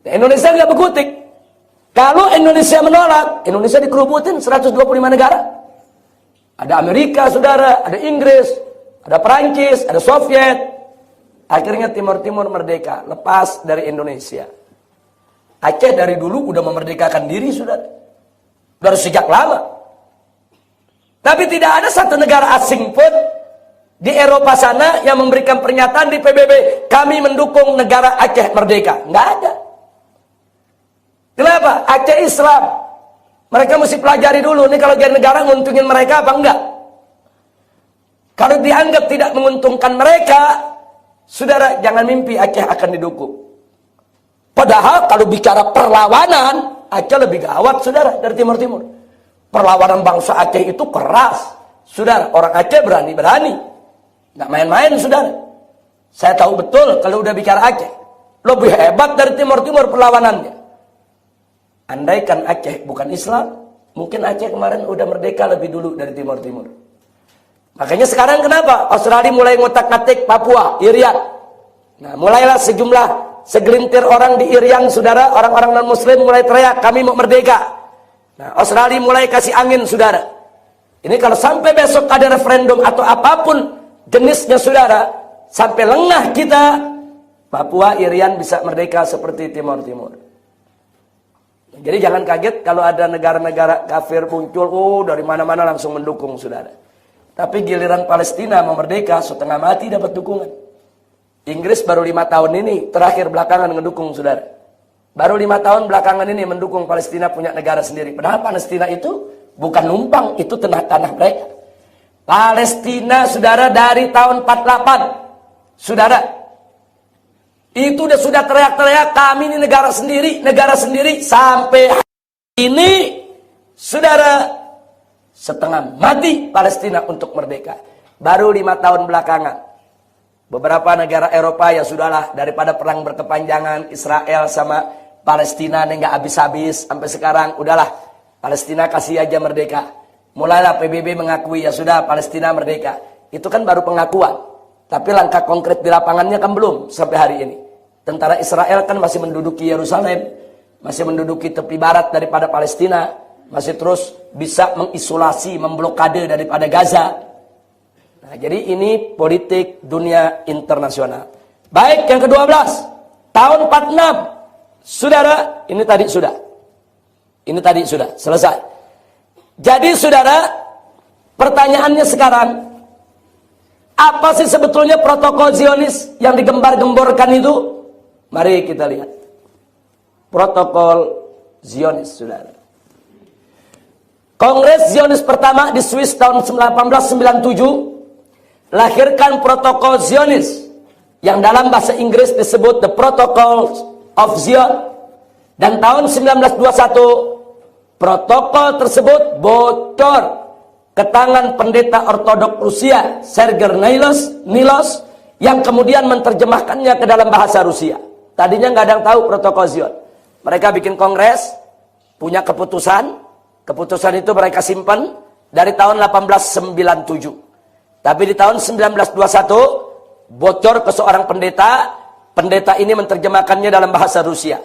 Nah, Indonesia nggak berkutik. Kalau Indonesia menolak, Indonesia dikerubutin 125 negara. Ada Amerika, saudara, ada Inggris, ada Perancis, ada Soviet. Akhirnya Timur Timur merdeka, lepas dari Indonesia. Aceh dari dulu udah memerdekakan diri, saudara. Dari sejak lama. Tapi tidak ada satu negara asing pun di Eropa sana yang memberikan pernyataan di PBB, kami mendukung negara Aceh merdeka. Nggak ada. Kenapa? Aceh Islam. Mereka mesti pelajari dulu. Ini kalau jadi negara nguntungin mereka apa enggak? Kalau dianggap tidak menguntungkan mereka, saudara, jangan mimpi Aceh akan didukung. Padahal kalau bicara perlawanan, Aceh lebih gawat, saudara, dari Timur Timur. Perlawanan bangsa Aceh itu keras. Saudara, orang Aceh berani-berani. Nggak main-main, saudara. Saya tahu betul kalau udah bicara Aceh. Lebih hebat dari Timur Timur perlawanannya. Andaikan Aceh bukan Islam, mungkin Aceh kemarin udah merdeka lebih dulu dari Timur Timur. Makanya sekarang kenapa Australia mulai ngotak-ngatik Papua, Irian. Nah, mulailah segelintir orang di Irian, saudara, orang-orang non-muslim mulai teriak, kami mau merdeka. Nah, Australia mulai kasih angin, saudara. Ini kalau sampai besok ada referendum atau apapun jenisnya, saudara, sampai lengah kita, Papua, Irian bisa merdeka seperti Timur Timur. Jadi jangan kaget kalau ada negara-negara kafir muncul, dari mana-mana langsung mendukung, saudara. Tapi giliran Palestina mau merdeka, setengah mati dapat dukungan. Inggris baru 5 tahun ini, terakhir belakangan mendukung, saudara. Baru 5 tahun belakangan ini mendukung Palestina punya negara sendiri. Padahal Palestina itu bukan numpang, itu tanah mereka. Palestina, saudara, dari tahun 48, saudara, itu sudah teriak-teriak, kami ini negara sendiri, sampai hari ini, saudara, setengah mati Palestina untuk merdeka. Baru 5 tahun belakangan, beberapa negara Eropa ya sudahlah, daripada perang berkepanjangan Israel sama Palestina ini nggak habis-habis sampai sekarang, udahlah Palestina kasih aja merdeka. Mulailah PBB mengakui, ya sudah Palestina merdeka. Itu kan baru pengakuan. Tapi langkah konkret di lapangannya kan belum sampai hari ini. Tentara Israel kan masih menduduki Yerusalem, masih menduduki tepi barat daripada Palestina, masih terus bisa mengisolasi, memblokade daripada Gaza. Nah, jadi ini politik dunia internasional. Baik, yang ke-12, tahun 46, saudara, ini tadi sudah selesai. Jadi saudara, pertanyaannya sekarang, apa sih sebetulnya protokol Zionis yang digembar-gemborkan itu? Mari kita lihat. Protokol Zionis, saudara. Kongres Zionis pertama di Swiss tahun 1897 lahirkan protokol Zionis yang dalam bahasa Inggris disebut The Protocol of Zion. Dan tahun 1921 protokol tersebut bocor ke tangan pendeta ortodok Rusia Sergei Nilos yang kemudian menerjemahkannya ke dalam bahasa Rusia. Tadinya nggak ada yang tahu protokol Zion. Mereka bikin kongres, punya keputusan itu mereka simpan dari tahun 1897. Tapi di tahun 1921 bocor ke seorang pendeta ini menerjemahkannya dalam bahasa Rusia.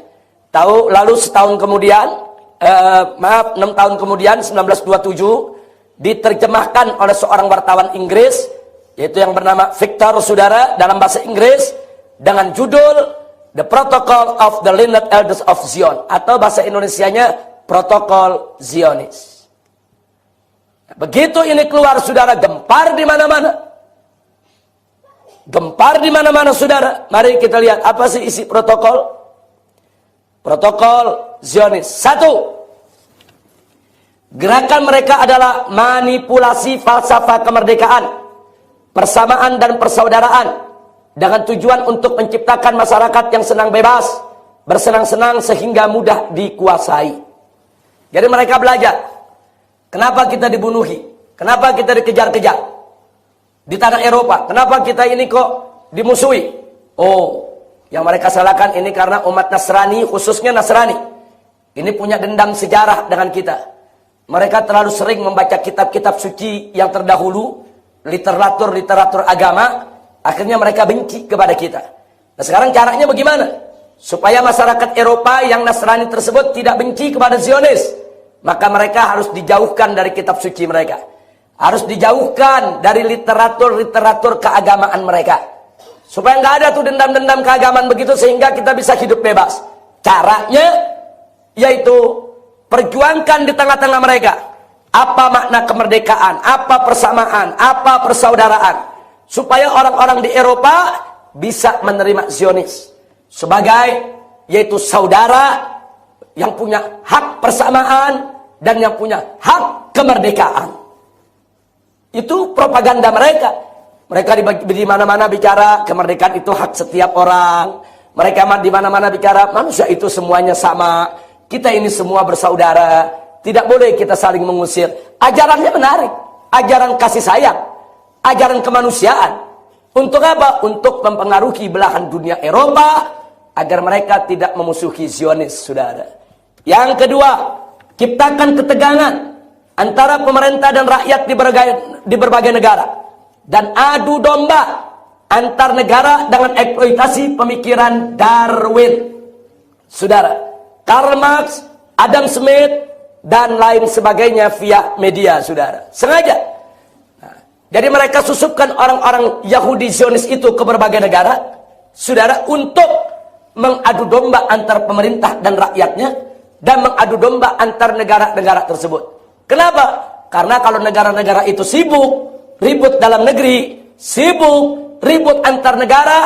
Lalu setahun kemudian, 6 tahun kemudian, 1927, diterjemahkan oleh seorang wartawan Inggris, yaitu yang bernama Victor, saudara, dalam bahasa Inggris, dengan judul The Protocol of the Learned Elders of Zion, atau bahasa Indonesianya protokol Zionis. Begitu ini keluar, saudara, gempar di mana-mana. Gempar di mana-mana, saudara. Mari kita lihat apa sih isi protokol. Protokol Zionis. 1. Gerakan mereka adalah manipulasi falsafah kemerdekaan, persamaan dan persaudaraan, dengan tujuan untuk menciptakan masyarakat yang senang bebas, bersenang-senang sehingga mudah dikuasai. Jadi mereka belajar, kenapa kita dibunuhi, kenapa kita dikejar-kejar di tanah Eropa, kenapa kita ini kok dimusuhi. Oh, yang mereka salahkan ini karena umat Nasrani, khususnya Nasrani, ini punya dendam sejarah dengan kita. Mereka terlalu sering membaca kitab-kitab suci yang terdahulu, literatur agama, akhirnya mereka benci kepada kita. Nah, sekarang caranya bagaimana? Supaya masyarakat Eropa yang Nasrani tersebut tidak benci kepada Zionis, maka mereka harus dijauhkan dari kitab suci mereka. Harus dijauhkan dari literatur keagamaan mereka. Supaya nggak ada tuh dendam-dendam keagamaan begitu, sehingga kita bisa hidup bebas. Caranya yaitu perjuangkan di tengah-tengah mereka apa makna kemerdekaan, apa persamaan, apa persaudaraan, supaya orang-orang di Eropa bisa menerima Zionis sebagai yaitu saudara yang punya hak persamaan dan yang punya hak kemerdekaan. Itu propaganda mereka. Mereka di mana-mana bicara kemerdekaan itu hak setiap orang. Mereka di mana-mana bicara manusia itu semuanya sama. Kita ini semua bersaudara. Tidak boleh kita saling mengusir. Ajarannya menarik. Ajaran kasih sayang. Ajaran kemanusiaan. Untuk apa? Untuk mempengaruhi belahan dunia Eropa agar mereka tidak memusuhi Zionis, saudara. Yang kedua, ciptakan ketegangan antara pemerintah dan rakyat di berbagai negara, dan adu domba antar negara dengan eksploitasi pemikiran Darwin. Saudara, Karl Marx, Adam Smith, dan lain sebagainya via media, saudara. Sengaja. Nah, jadi mereka susupkan orang-orang Yahudi Zionis itu ke berbagai negara, saudara, untuk mengadu domba antar pemerintah dan rakyatnya, dan mengadu domba antar negara-negara tersebut. Kenapa? Karena kalau negara-negara itu sibuk ribut dalam negeri, sibuk ribut antar negara,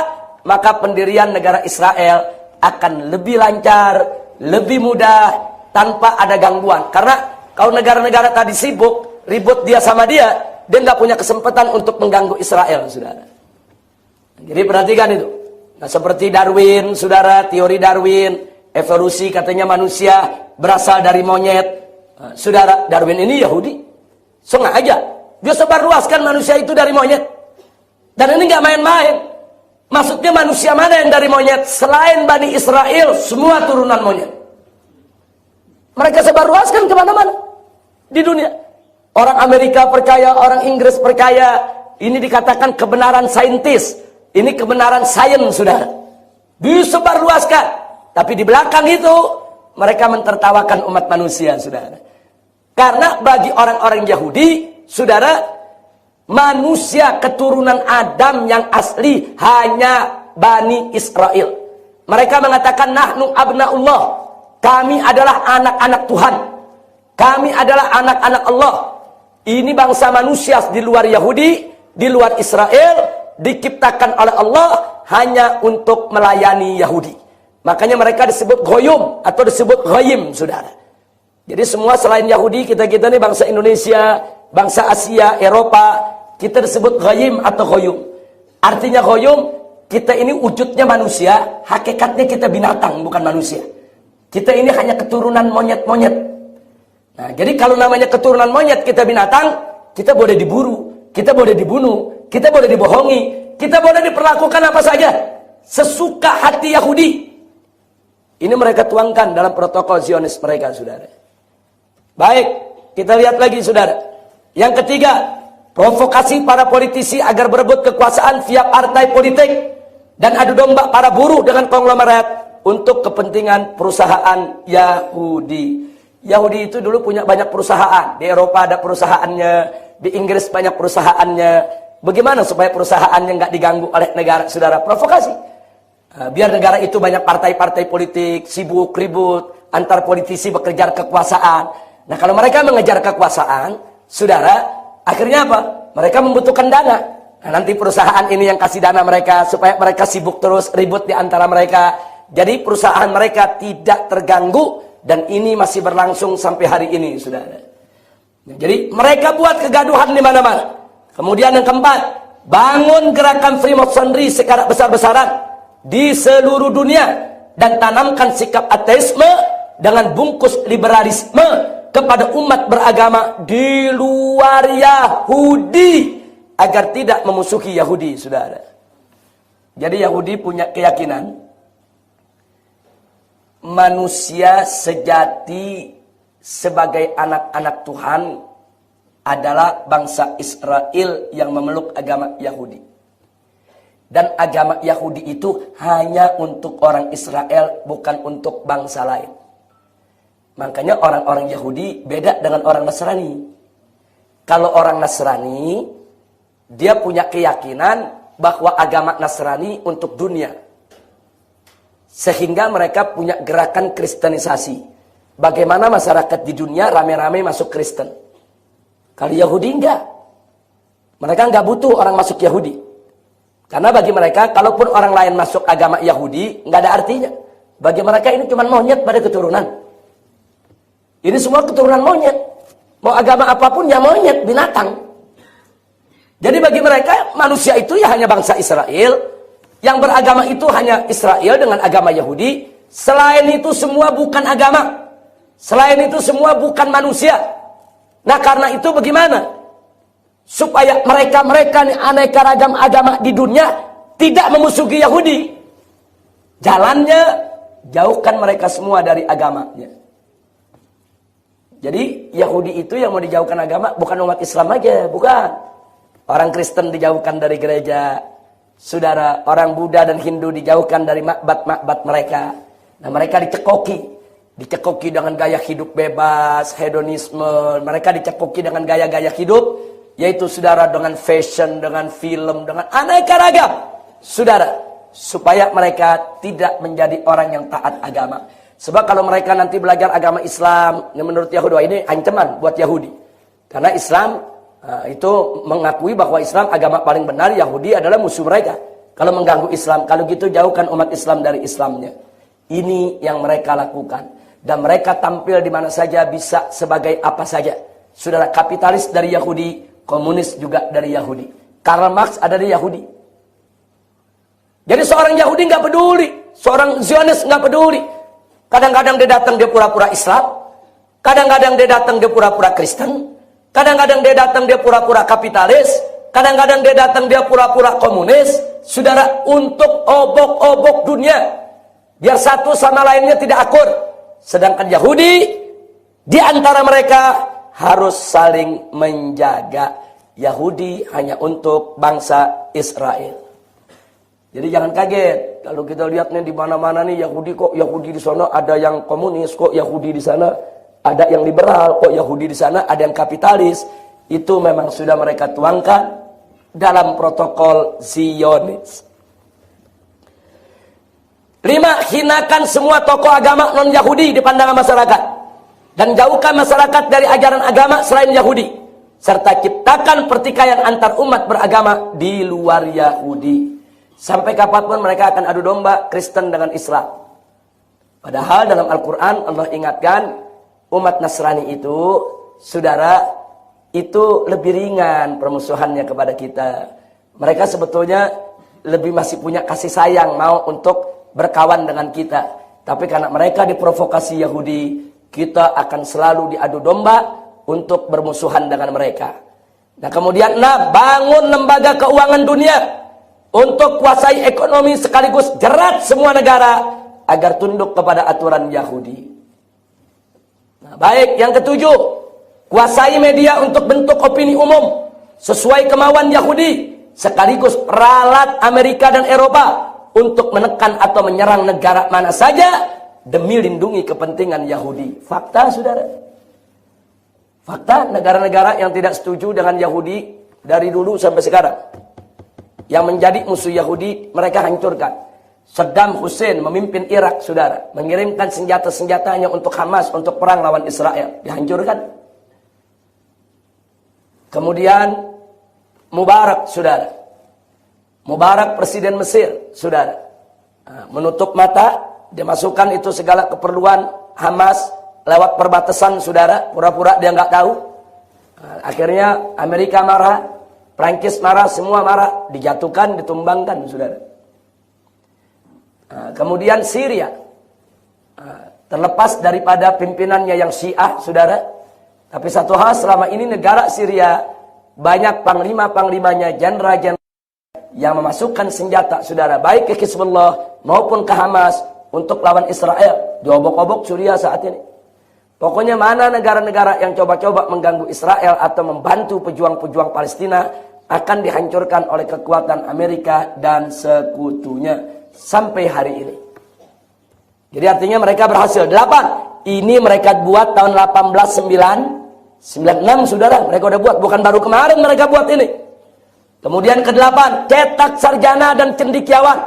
maka pendirian negara Israel akan lebih lancar, lebih mudah, tanpa ada gangguan. Karena kalau negara-negara tadi sibuk ribut dia sama dia nggak punya kesempatan untuk mengganggu Israel, saudara. Jadi perhatikan itu. Nah, seperti Darwin, saudara, teori Darwin, evolusi, katanya manusia berasal dari monyet. Nah, saudara, Darwin ini Yahudi. Sengaja dia sebarluaskan manusia itu dari monyet. Dan ini nggak main-main. Maksudnya manusia mana yang dari monyet? Selain Bani Israel, semua turunan monyet. Mereka sebarluaskan kemana-mana di dunia. Orang Amerika percaya, orang Inggris percaya. Ini dikatakan kebenaran saintis. Ini kebenaran sains, saudara. Disebarluaskan. Tapi di belakang itu mereka mentertawakan umat manusia, saudara. Karena bagi orang-orang Yahudi, saudara, manusia keturunan Adam yang asli hanya Bani Israel. Mereka mengatakan nahnu abnaullah. Kami adalah anak-anak Tuhan. Kami adalah anak-anak Allah. Ini bangsa manusia di luar Yahudi, di luar Israel, diciptakan oleh Allah hanya untuk melayani Yahudi. Makanya mereka disebut goyum atau disebut goyim, saudara. Jadi semua selain Yahudi, kita-kita ini bangsa Indonesia, bangsa Asia, Eropa, kita disebut goyim atau goyum. Artinya goyum, kita ini wujudnya manusia, hakikatnya kita binatang, bukan manusia. Kita ini hanya keturunan monyet-monyet. Nah, jadi kalau namanya keturunan monyet, kita binatang, kita boleh diburu, kita boleh dibunuh, kita boleh dibohongi, kita boleh diperlakukan apa saja sesuka hati Yahudi. Ini mereka tuangkan dalam protokol Zionis mereka, saudara. Baik, kita lihat lagi, saudara. Yang ketiga, provokasi para politisi agar berebut kekuasaan via partai politik dan adu domba para buruh dengan konglomerat untuk kepentingan perusahaan Yahudi. Yahudi itu dulu punya banyak perusahaan. Di Eropa ada perusahaannya, di Inggris banyak perusahaannya. Bagaimana supaya perusahaannya nggak diganggu oleh negara, saudara? Provokasi. Biar negara itu banyak partai-partai politik, sibuk, ribut, antar politisi bekerja kekuasaan. Nah, kalau mereka mengejar kekuasaan, saudara, akhirnya apa? Mereka membutuhkan dana. Nah, nanti perusahaan ini yang kasih dana mereka supaya mereka sibuk terus ribut di antara mereka. Jadi perusahaan mereka tidak terganggu dan ini masih berlangsung sampai hari ini, saudara. Nah, jadi mereka buat kegaduhan di mana-mana. Kemudian yang keempat, bangun gerakan Freemasonry secara besar-besaran di seluruh dunia dan tanamkan sikap ateisme dengan bungkus liberalisme kepada umat beragama di luar Yahudi agar tidak memusuhi Yahudi, saudara. Jadi Yahudi punya keyakinan manusia sejati sebagai anak-anak Tuhan adalah bangsa Israel yang memeluk agama Yahudi. Dan agama Yahudi itu hanya untuk orang Israel, bukan untuk bangsa lain. Makanya orang-orang Yahudi beda dengan orang Nasrani. Kalau orang Nasrani, dia punya keyakinan bahwa agama Nasrani untuk dunia. Sehingga mereka punya gerakan kristenisasi. Bagaimana masyarakat di dunia rame-rame masuk Kristen. Kalau Yahudi enggak. Mereka enggak butuh orang masuk Yahudi. Karena bagi mereka, kalaupun orang lain masuk agama Yahudi, enggak ada artinya. Bagi mereka ini cuma monyet pada keturunan. Ini semua keturunan monyet. Mau agama apapun ya monyet, binatang. Jadi bagi mereka manusia itu ya hanya bangsa Israel. Yang beragama itu hanya Israel dengan agama Yahudi. Selain itu semua bukan agama. Selain itu semua bukan manusia. Nah karena itu bagaimana? Supaya mereka-mereka aneka ragam agama di dunia tidak memusuhi Yahudi. Jalannya jauhkan mereka semua dari agamanya. Jadi Yahudi itu yang mau dijauhkan agama bukan umat Islam aja, bukan. Orang Kristen dijauhkan dari gereja. Saudara, orang Buddha dan Hindu dijauhkan dari makbat-makbat mereka. Nah, mereka dicekoki. Dicekoki dengan gaya hidup bebas, hedonisme. Mereka dicekoki dengan gaya-gaya hidup, yaitu saudara dengan fashion, dengan film, dengan aneka ragam. Saudara, supaya mereka tidak menjadi orang yang taat agama. Sebab kalau mereka nanti belajar agama Islam, menurut Yahudi, ini ancaman buat Yahudi. Karena Islam itu mengakui bahwa Islam agama paling benar, Yahudi adalah musuh mereka. Kalau mengganggu Islam, kalau gitu jauhkan umat Islam dari Islamnya. Ini yang mereka lakukan. Dan mereka tampil di mana saja, bisa sebagai apa saja. Saudara, kapitalis dari Yahudi, komunis juga dari Yahudi. Karl Marx ada dari Yahudi. Jadi seorang Yahudi nggak peduli, seorang Zionis nggak peduli. Kadang-kadang dia datang dia pura-pura Islam, kadang-kadang dia datang dia pura-pura Kristen, kadang-kadang dia datang dia pura-pura kapitalis, kadang-kadang dia datang dia pura-pura komunis. Saudara, untuk obok-obok dunia, biar satu sama lainnya tidak akur. Sedangkan Yahudi di antara mereka harus saling menjaga. Yahudi hanya untuk bangsa Israel. Jadi jangan kaget kalau kita lihat nih di mana-mana nih Yahudi, kok Yahudi di sana ada yang komunis, kok Yahudi di sana ada yang liberal, kok Yahudi di sana ada yang kapitalis. Itu memang sudah mereka tuangkan dalam protokol Zionis. 5. Hinakan semua tokoh agama non-Yahudi di pandangan masyarakat. Dan jauhkan masyarakat dari ajaran agama selain Yahudi. Serta ciptakan pertikaian antar umat beragama di luar Yahudi. Sampai kapanpun mereka akan adu domba Kristen dengan Islam. Padahal dalam Al-Quran Allah ingatkan umat Nasrani itu, saudara, itu lebih ringan permusuhannya kepada kita. Mereka sebetulnya lebih masih punya kasih sayang, mau untuk berkawan dengan kita. Tapi karena mereka diprovokasi Yahudi, kita akan selalu diadu domba untuk bermusuhan dengan mereka. Nah kemudian, bangun lembaga keuangan dunia untuk kuasai ekonomi sekaligus jerat semua negara agar tunduk kepada aturan Yahudi. Nah, baik, yang ketujuh, kuasai media untuk bentuk opini umum sesuai kemauan Yahudi, sekaligus peralat Amerika dan Eropa untuk menekan atau menyerang negara mana saja demi lindungi kepentingan Yahudi. Fakta, saudara. Fakta, negara-negara yang tidak setuju dengan Yahudi dari dulu sampai sekarang, yang menjadi musuh Yahudi, mereka hancurkan. Saddam Hussein memimpin Irak, saudara, mengirimkan senjata-senjatanya untuk Hamas, untuk perang lawan Israel, dihancurkan. Kemudian Mubarak, saudara, Mubarak presiden Mesir, saudara, menutup mata, dimasukkan itu segala keperluan Hamas lewat perbatasan, saudara, pura-pura dia nggak tahu. Akhirnya Amerika marah, Prancis marah, semua marah, dijatuhkan, ditumbangkan, saudara. Kemudian Syria, terlepas daripada pimpinannya yang Syiah, saudara, tapi satu hal, selama ini negara Syria banyak panglima-panglimanya, jenderal-jenderal yang memasukkan senjata, saudara, baik ke Hizbullah maupun ke Hamas untuk lawan Israel. Diobok-obok Syria saat ini. Pokoknya mana negara-negara yang coba-coba mengganggu Israel atau membantu pejuang-pejuang Palestina akan dihancurkan oleh kekuatan Amerika dan sekutunya. Sampai hari ini. Jadi artinya mereka berhasil. 8. Ini mereka buat tahun 1896, saudara. Mereka udah buat. Bukan baru kemarin mereka buat ini. Kemudian ke-8. Cetak sarjana dan cendekiawan,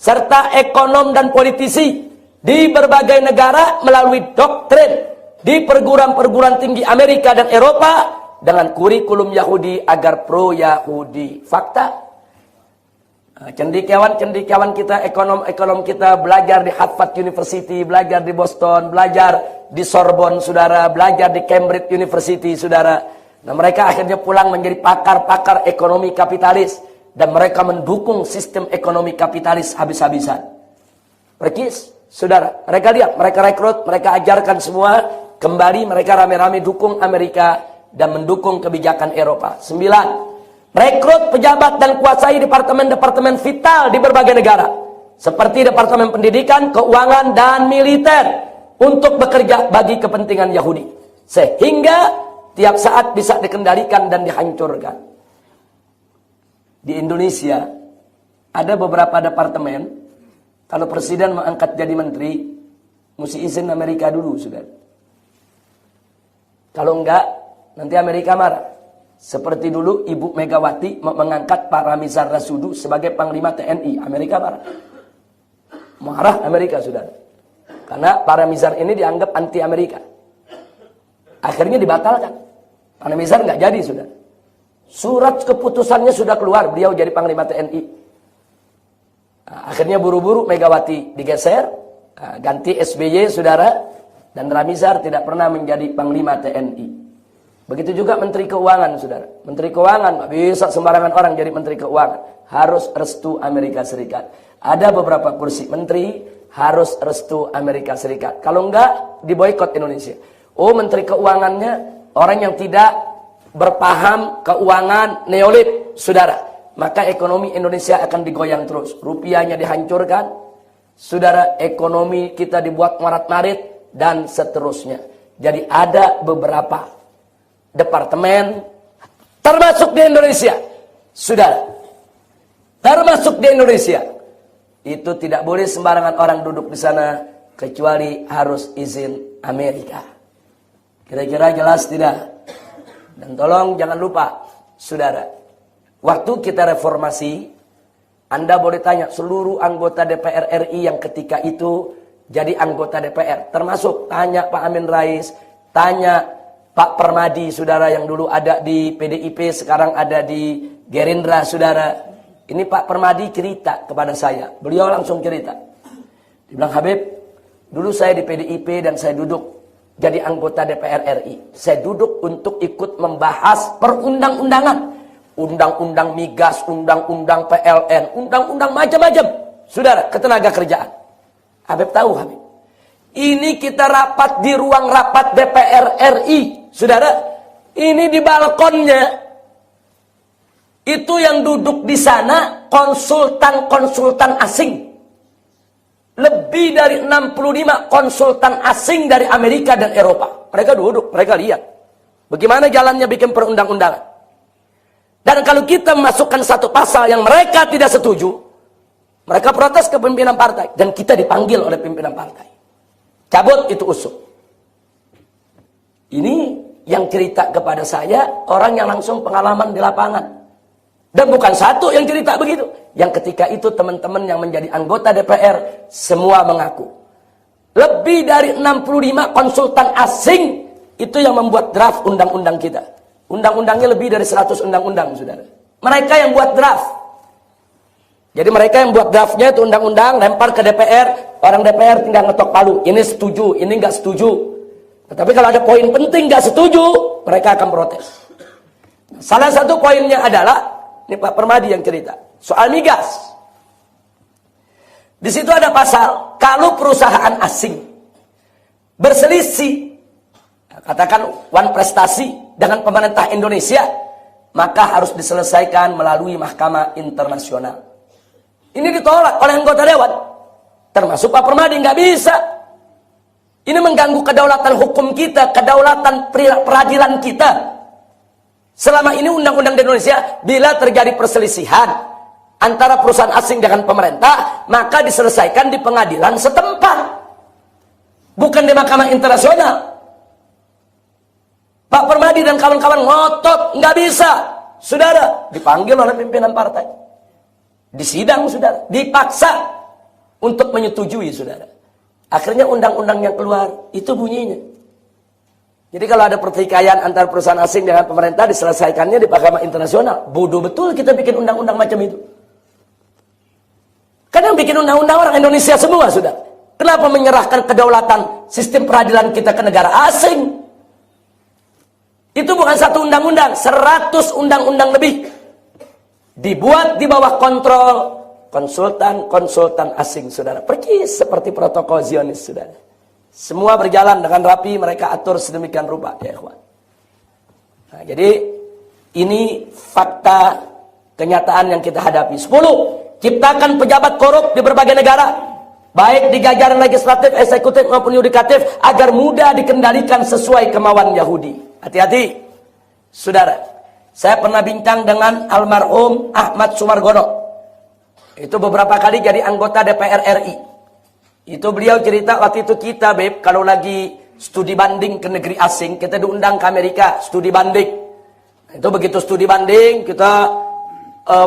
serta ekonom dan politisi di berbagai negara melalui doktrin di perguruan-perguruan tinggi Amerika dan Eropa dengan kurikulum Yahudi agar pro-Yahudi. Fakta. Cendekiawan kita, ekonom kita belajar di Harvard University, belajar di Boston, belajar di Sorbonne, saudara, belajar di Cambridge University, saudara. Nah, mereka akhirnya pulang menjadi pakar-pakar ekonomi kapitalis dan mereka mendukung sistem ekonomi kapitalis habis-habisan. Perkis, saudara, mereka lihat, mereka rekrut, mereka ajarkan semua, kembali mereka rame-rame dukung Amerika dan mendukung kebijakan Eropa. 9. Rekrut pejabat dan kuasai departemen-departemen vital di berbagai negara, seperti departemen pendidikan, keuangan, dan militer, untuk bekerja bagi kepentingan Yahudi, sehingga tiap saat bisa dikendalikan dan dihancurkan. Di Indonesia ada beberapa departemen, kalau presiden mengangkat jadi menteri, mesti izin Amerika dulu, saudara. Kalau enggak, nanti Amerika marah. Seperti dulu Ibu Megawati mengangkat Pak Ramizar Rasudu sebagai Panglima TNI. Amerika marah. Marah Amerika, saudara. Karena Pak Ramizar ini dianggap anti Amerika. Akhirnya dibatalkan. Pak Ramizar nggak jadi, saudara. Surat keputusannya sudah keluar, beliau jadi Panglima TNI. Akhirnya buru-buru Megawati digeser, ganti SBY, saudara. Dan Ramizar tidak pernah menjadi Panglima TNI. Begitu juga Menteri Keuangan, saudara. Menteri Keuangan, nggak bisa sembarangan orang jadi Menteri Keuangan. Harus restu Amerika Serikat. Ada beberapa kursi menteri, harus restu Amerika Serikat. Kalau enggak, diboikot Indonesia. Oh, Menteri Keuangannya orang yang tidak berpaham keuangan neolit, saudara. Maka ekonomi Indonesia akan digoyang terus. Rupiahnya dihancurkan, saudara. Ekonomi kita dibuat marat-marit, dan seterusnya. Jadi ada beberapa departemen, termasuk di Indonesia, saudara, termasuk di Indonesia, itu tidak boleh sembarangan orang duduk di sana, kecuali harus izin Amerika. Kira-kira jelas tidak? Dan tolong jangan lupa, saudara, waktu kita reformasi, Anda boleh tanya seluruh anggota DPR RI yang ketika itu jadi anggota DPR, termasuk tanya Pak Amin Rais, tanya Pak Permadi, saudara, yang dulu ada di PDIP, sekarang ada di Gerindra, saudara. Ini Pak Permadi cerita kepada saya. Beliau langsung cerita. Dia bilang, Habib, dulu saya di PDIP dan saya duduk jadi anggota DPR RI. Saya duduk untuk ikut membahas perundang-undangan. Undang-undang migas, undang-undang PLN, undang-undang macam-macam, saudara, ketenaga kerjaan. Habib tahu, Habib. Ini kita rapat di ruang rapat DPR RI. Saudara, ini di balkonnya, itu yang duduk di sana konsultan-konsultan asing. Lebih dari 65 konsultan asing dari Amerika dan Eropa. Mereka duduk, mereka lihat bagaimana jalannya bikin perundang-undangan. Dan kalau kita memasukkan satu pasal yang mereka tidak setuju, mereka protes ke pimpinan partai. Dan kita dipanggil oleh pimpinan partai. Cabut itu usul. Ini yang cerita kepada saya orang yang langsung pengalaman di lapangan. Dan bukan satu yang cerita begitu. yang ketika itu teman-teman yang menjadi anggota DPR semua mengaku. Lebih dari 65 konsultan asing itu yang membuat draft undang-undang kita. Undang-undangnya lebih dari 100 undang-undang, saudara. Mereka yang buat draft. Jadi mereka yang buat draftnya itu undang-undang, lempar ke DPR, orang DPR tinggal ngetok palu, ini setuju, ini nggak setuju. Tetapi kalau ada poin penting nggak setuju, mereka akan protes. Salah satu poinnya adalah, ini Pak Permadi yang cerita, soal migas. Di situ ada pasal, kalau perusahaan asing berselisih, katakan one prestasi dengan pemerintah Indonesia, maka harus diselesaikan melalui mahkamah internasional. Ini ditolak oleh anggota dewan, termasuk Pak Permadi, nggak bisa. Ini mengganggu kedaulatan hukum kita, kedaulatan peradilan kita. Selama ini undang-undang di Indonesia, bila terjadi perselisihan antara perusahaan asing dengan pemerintah, maka diselesaikan di pengadilan setempat, bukan di mahkamah internasional. Pak Permadi dan kawan-kawan ngotot, nggak bisa. Saudara, dipanggil oleh pimpinan partai. Disidang, saudara, dipaksa untuk menyetujui, saudara. Akhirnya undang-undang yang keluar itu bunyinya. Jadi kalau ada pertikaian antara perusahaan asing dengan pemerintah, diselesaikannya di mahkamah internasional. Bodoh betul kita bikin undang-undang macam itu. Karena yang bikin undang-undang orang Indonesia semua, saudara. Kenapa menyerahkan kedaulatan sistem peradilan kita ke negara asing? Itu bukan satu undang-undang, 100 undang-undang lebih. Dibuat di bawah kontrol konsultan-konsultan asing, saudara. Persis seperti protokol Zionis, saudara. Semua berjalan dengan rapi, mereka atur sedemikian rupa, ya ikhwan. Nah, jadi ini fakta kenyataan yang kita hadapi. 10. Ciptakan pejabat korup di berbagai negara, baik di jajaran legislatif, eksekutif maupun yudikatif, agar mudah dikendalikan sesuai kemauan Yahudi. Hati-hati, saudara. Saya pernah bincang dengan almarhum Ahmad Sumargono. Itu beberapa kali jadi anggota DPR RI. Itu beliau cerita waktu itu kita, Beb, kalau lagi studi banding ke negeri asing, kita diundang ke Amerika, studi banding. Itu begitu studi banding, kita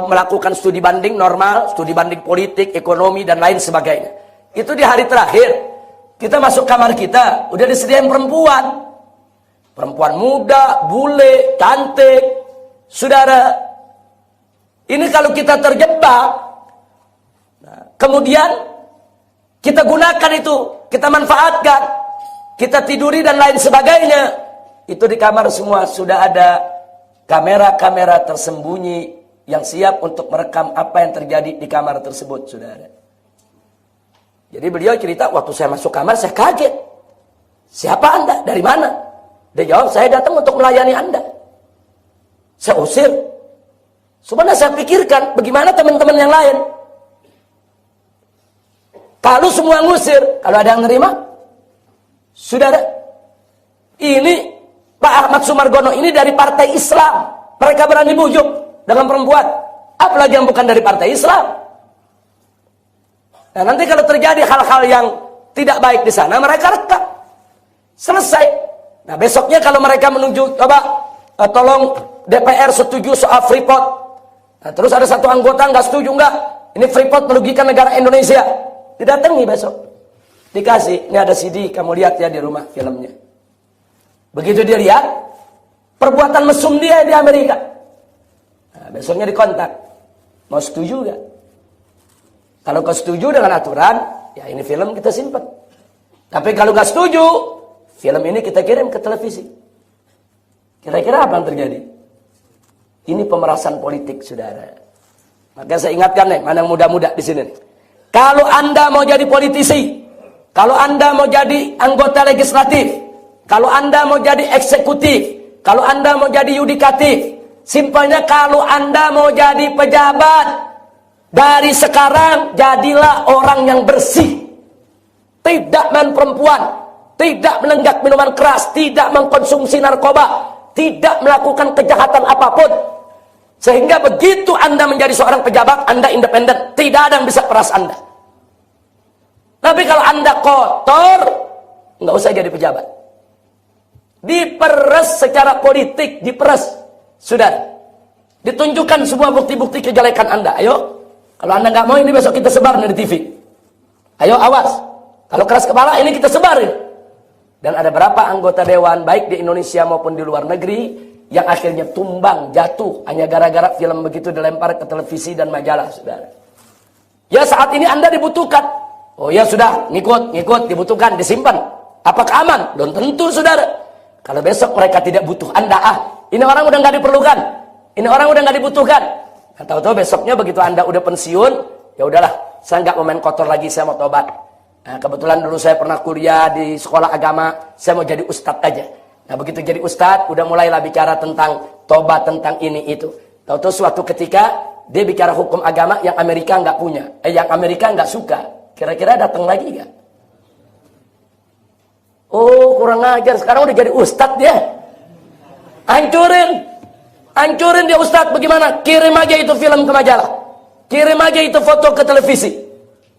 melakukan studi banding normal, studi banding politik, ekonomi, dan lain sebagainya. Itu di hari terakhir, kita masuk kamar kita, udah disediain perempuan. Perempuan muda, bule, cantik. Saudara, ini kalau kita terjebak, nah, kemudian kita gunakan itu, kita manfaatkan, kita tiduri dan lain sebagainya, itu di kamar semua sudah ada kamera-kamera tersembunyi yang siap untuk merekam apa yang terjadi di kamar tersebut, saudara. Jadi beliau cerita, waktu saya masuk kamar saya kaget. Siapa Anda? Dari mana? Dia jawab, saya datang untuk melayani Anda. Saya usir. Sebenarnya saya pikirkan, bagaimana teman-teman yang lain? Kalau semua ngusir, kalau ada yang nerima, saudara, ini Pak Ahmad Sumargono ini dari partai Islam. Mereka berani bujuk dengan perempuan. Apalagi yang bukan dari partai Islam. Nah, nanti kalau terjadi hal-hal yang tidak baik di sana, mereka rekam. Selesai. Nah, besoknya kalau mereka menunjuk, coba tolong DPR setuju soal Freeport. Nah, terus ada satu anggota nggak setuju, nggak. Ini Freeport merugikan negara Indonesia. Didatangi besok. Dikasih, ini ada CD, kamu lihat ya di rumah filmnya. Begitu dia lihat, perbuatan mesum dia di Amerika. Nah, besoknya dikontak. Mau setuju nggak? Kalau kau setuju dengan aturan, ya ini film kita simpan. Tapi kalau nggak setuju, film ini kita kirim ke televisi. Kira-kira apa yang terjadi? Ini pemerasan politik, saudara. Maka saya ingatkan nih, mana yang muda-muda di sini. Kalau Anda mau jadi politisi, kalau Anda mau jadi anggota legislatif, kalau Anda mau jadi eksekutif, kalau Anda mau jadi yudikatif, simpelnya kalau Anda mau jadi pejabat, dari sekarang jadilah orang yang bersih. Tidak main perempuan, tidak menenggak minuman keras, tidak mengkonsumsi narkoba, tidak melakukan kejahatan apapun. Sehingga begitu Anda menjadi seorang pejabat, Anda independen. Tidak ada yang bisa peras Anda. Tapi kalau Anda kotor, nggak usah jadi pejabat. Diperes secara politik, diperes. Sudah. Ditunjukkan semua bukti-bukti kejelekan Anda. Ayo. Kalau Anda nggak mau, ini besok kita sebar di TV. Ayo awas. Kalau keras kepala, ini kita sebarin. Dan ada berapa anggota dewan, baik di Indonesia maupun di luar negeri, yang akhirnya tumbang, jatuh, hanya gara-gara film begitu dilempar ke televisi dan majalah, saudara. Ya saat ini Anda dibutuhkan. Oh ya sudah, ngikut, dibutuhkan, disimpan. Apakah aman? Belum tentu, saudara. Kalau besok mereka tidak butuh Anda, ini orang udah nggak diperlukan. Ini orang udah nggak dibutuhkan. Nah, tahu-tahu besoknya begitu Anda udah pensiun, ya udahlah, saya nggak mau main kotor lagi, saya mau tobat. Nah, kebetulan dulu saya pernah kuliah di sekolah agama, saya mau jadi ustadz aja. Nah, begitu jadi ustadz, udah mulailah bicara tentang tobat, tentang ini itu. Tahu-tahu suatu ketika dia bicara hukum agama yang Amerika nggak punya, yang Amerika nggak suka. Kira-kira datang lagi nggak? Oh, kurang ajar. Sekarang udah jadi ustadz dia. Hancurin dia ustadz. Bagaimana? Kirim aja itu film ke majalah. Kirim aja itu foto ke televisi.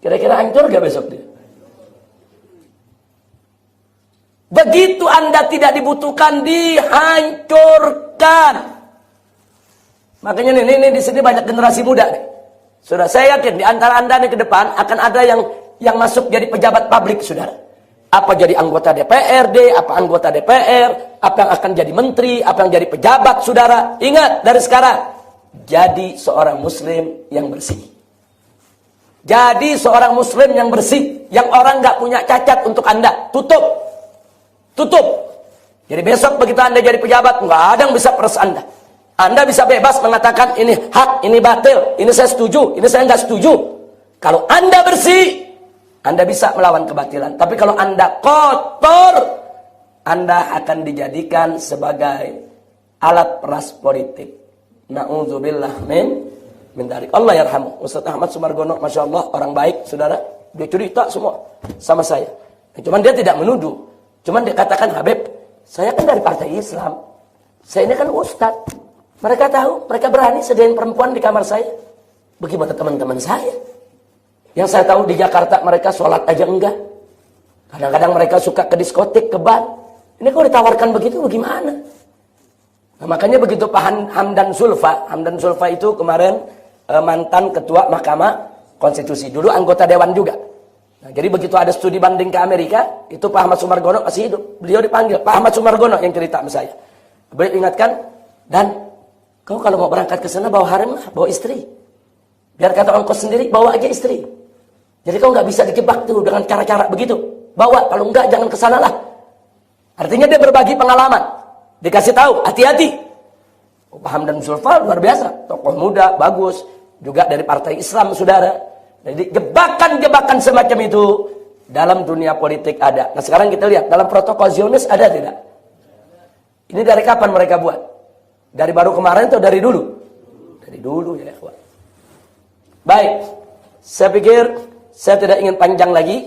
Kira-kira hancur gak besok dia? Begitu Anda tidak dibutuhkan, dihancurkan. Makanya ini di sini banyak generasi muda nih. Saudara, saya yakin di antara Anda nih ke depan akan ada yang masuk jadi pejabat publik, saudara. Apa jadi anggota DPRD, apa anggota DPR, apa yang akan jadi menteri, apa yang jadi pejabat, saudara. Ingat dari sekarang, jadi seorang muslim yang bersih. Jadi seorang muslim yang bersih, yang orang nggak punya cacat untuk Anda. Tutup. Jadi besok begitu Anda jadi pejabat, nggak ada yang bisa peres Anda. Anda bisa bebas mengatakan ini hak, ini batil, ini saya setuju, ini saya nggak setuju. Kalau Anda bersih, Anda bisa melawan kebatilan. Tapi kalau Anda kotor, Anda akan dijadikan sebagai alat peras politik. Na'udzubillah min dari Allah yarhamu. Ustaz Ahmad Sumargono, Masya Allah, orang baik, saudara. Dia cerita semua sama saya. Cuman dia tidak menuduh. Cuman dia katakan, Habib, saya kan dari partai Islam. Saya ini kan ustadz. Mereka tahu, mereka berani sediain perempuan di kamar saya. Bagaimana teman-teman saya? Yang saya tahu di Jakarta mereka sholat aja enggak. Kadang-kadang mereka suka ke diskotik, ke bar. Ini kalau ditawarkan begitu bagaimana? Nah, makanya begitu Pak Hamdan Zulfa itu kemarin mantan ketua Mahkamah Konstitusi. Dulu anggota Dewan juga. Nah, jadi begitu ada studi banding ke Amerika, itu Pak Ahmad Sumargono masih hidup. Beliau dipanggil, Pak Ahmad Sumargono yang cerita sama saya. Beliau ingatkan, dan kau kalau mau berangkat ke sana bawa harem lah, bawa istri. Biar kata ongkos sendiri, bawa aja istri. Jadi kau nggak bisa dijebak tuh dengan cara-cara begitu. Bawa, kalau enggak jangan ke sana lah. Artinya dia berbagi pengalaman. Dikasih tahu, hati-hati. Pak Hamdan Zulfa luar biasa, tokoh muda, bagus. Juga dari partai Islam, saudara. Jadi jebakan-jebakan semacam itu dalam dunia politik ada. Nah sekarang kita lihat, dalam protokol Zionis ada tidak? Ini dari kapan mereka buat? Dari baru kemarin atau dari dulu? Dari dulu ya, ikhwan. Baik, saya pikir saya tidak ingin panjang lagi.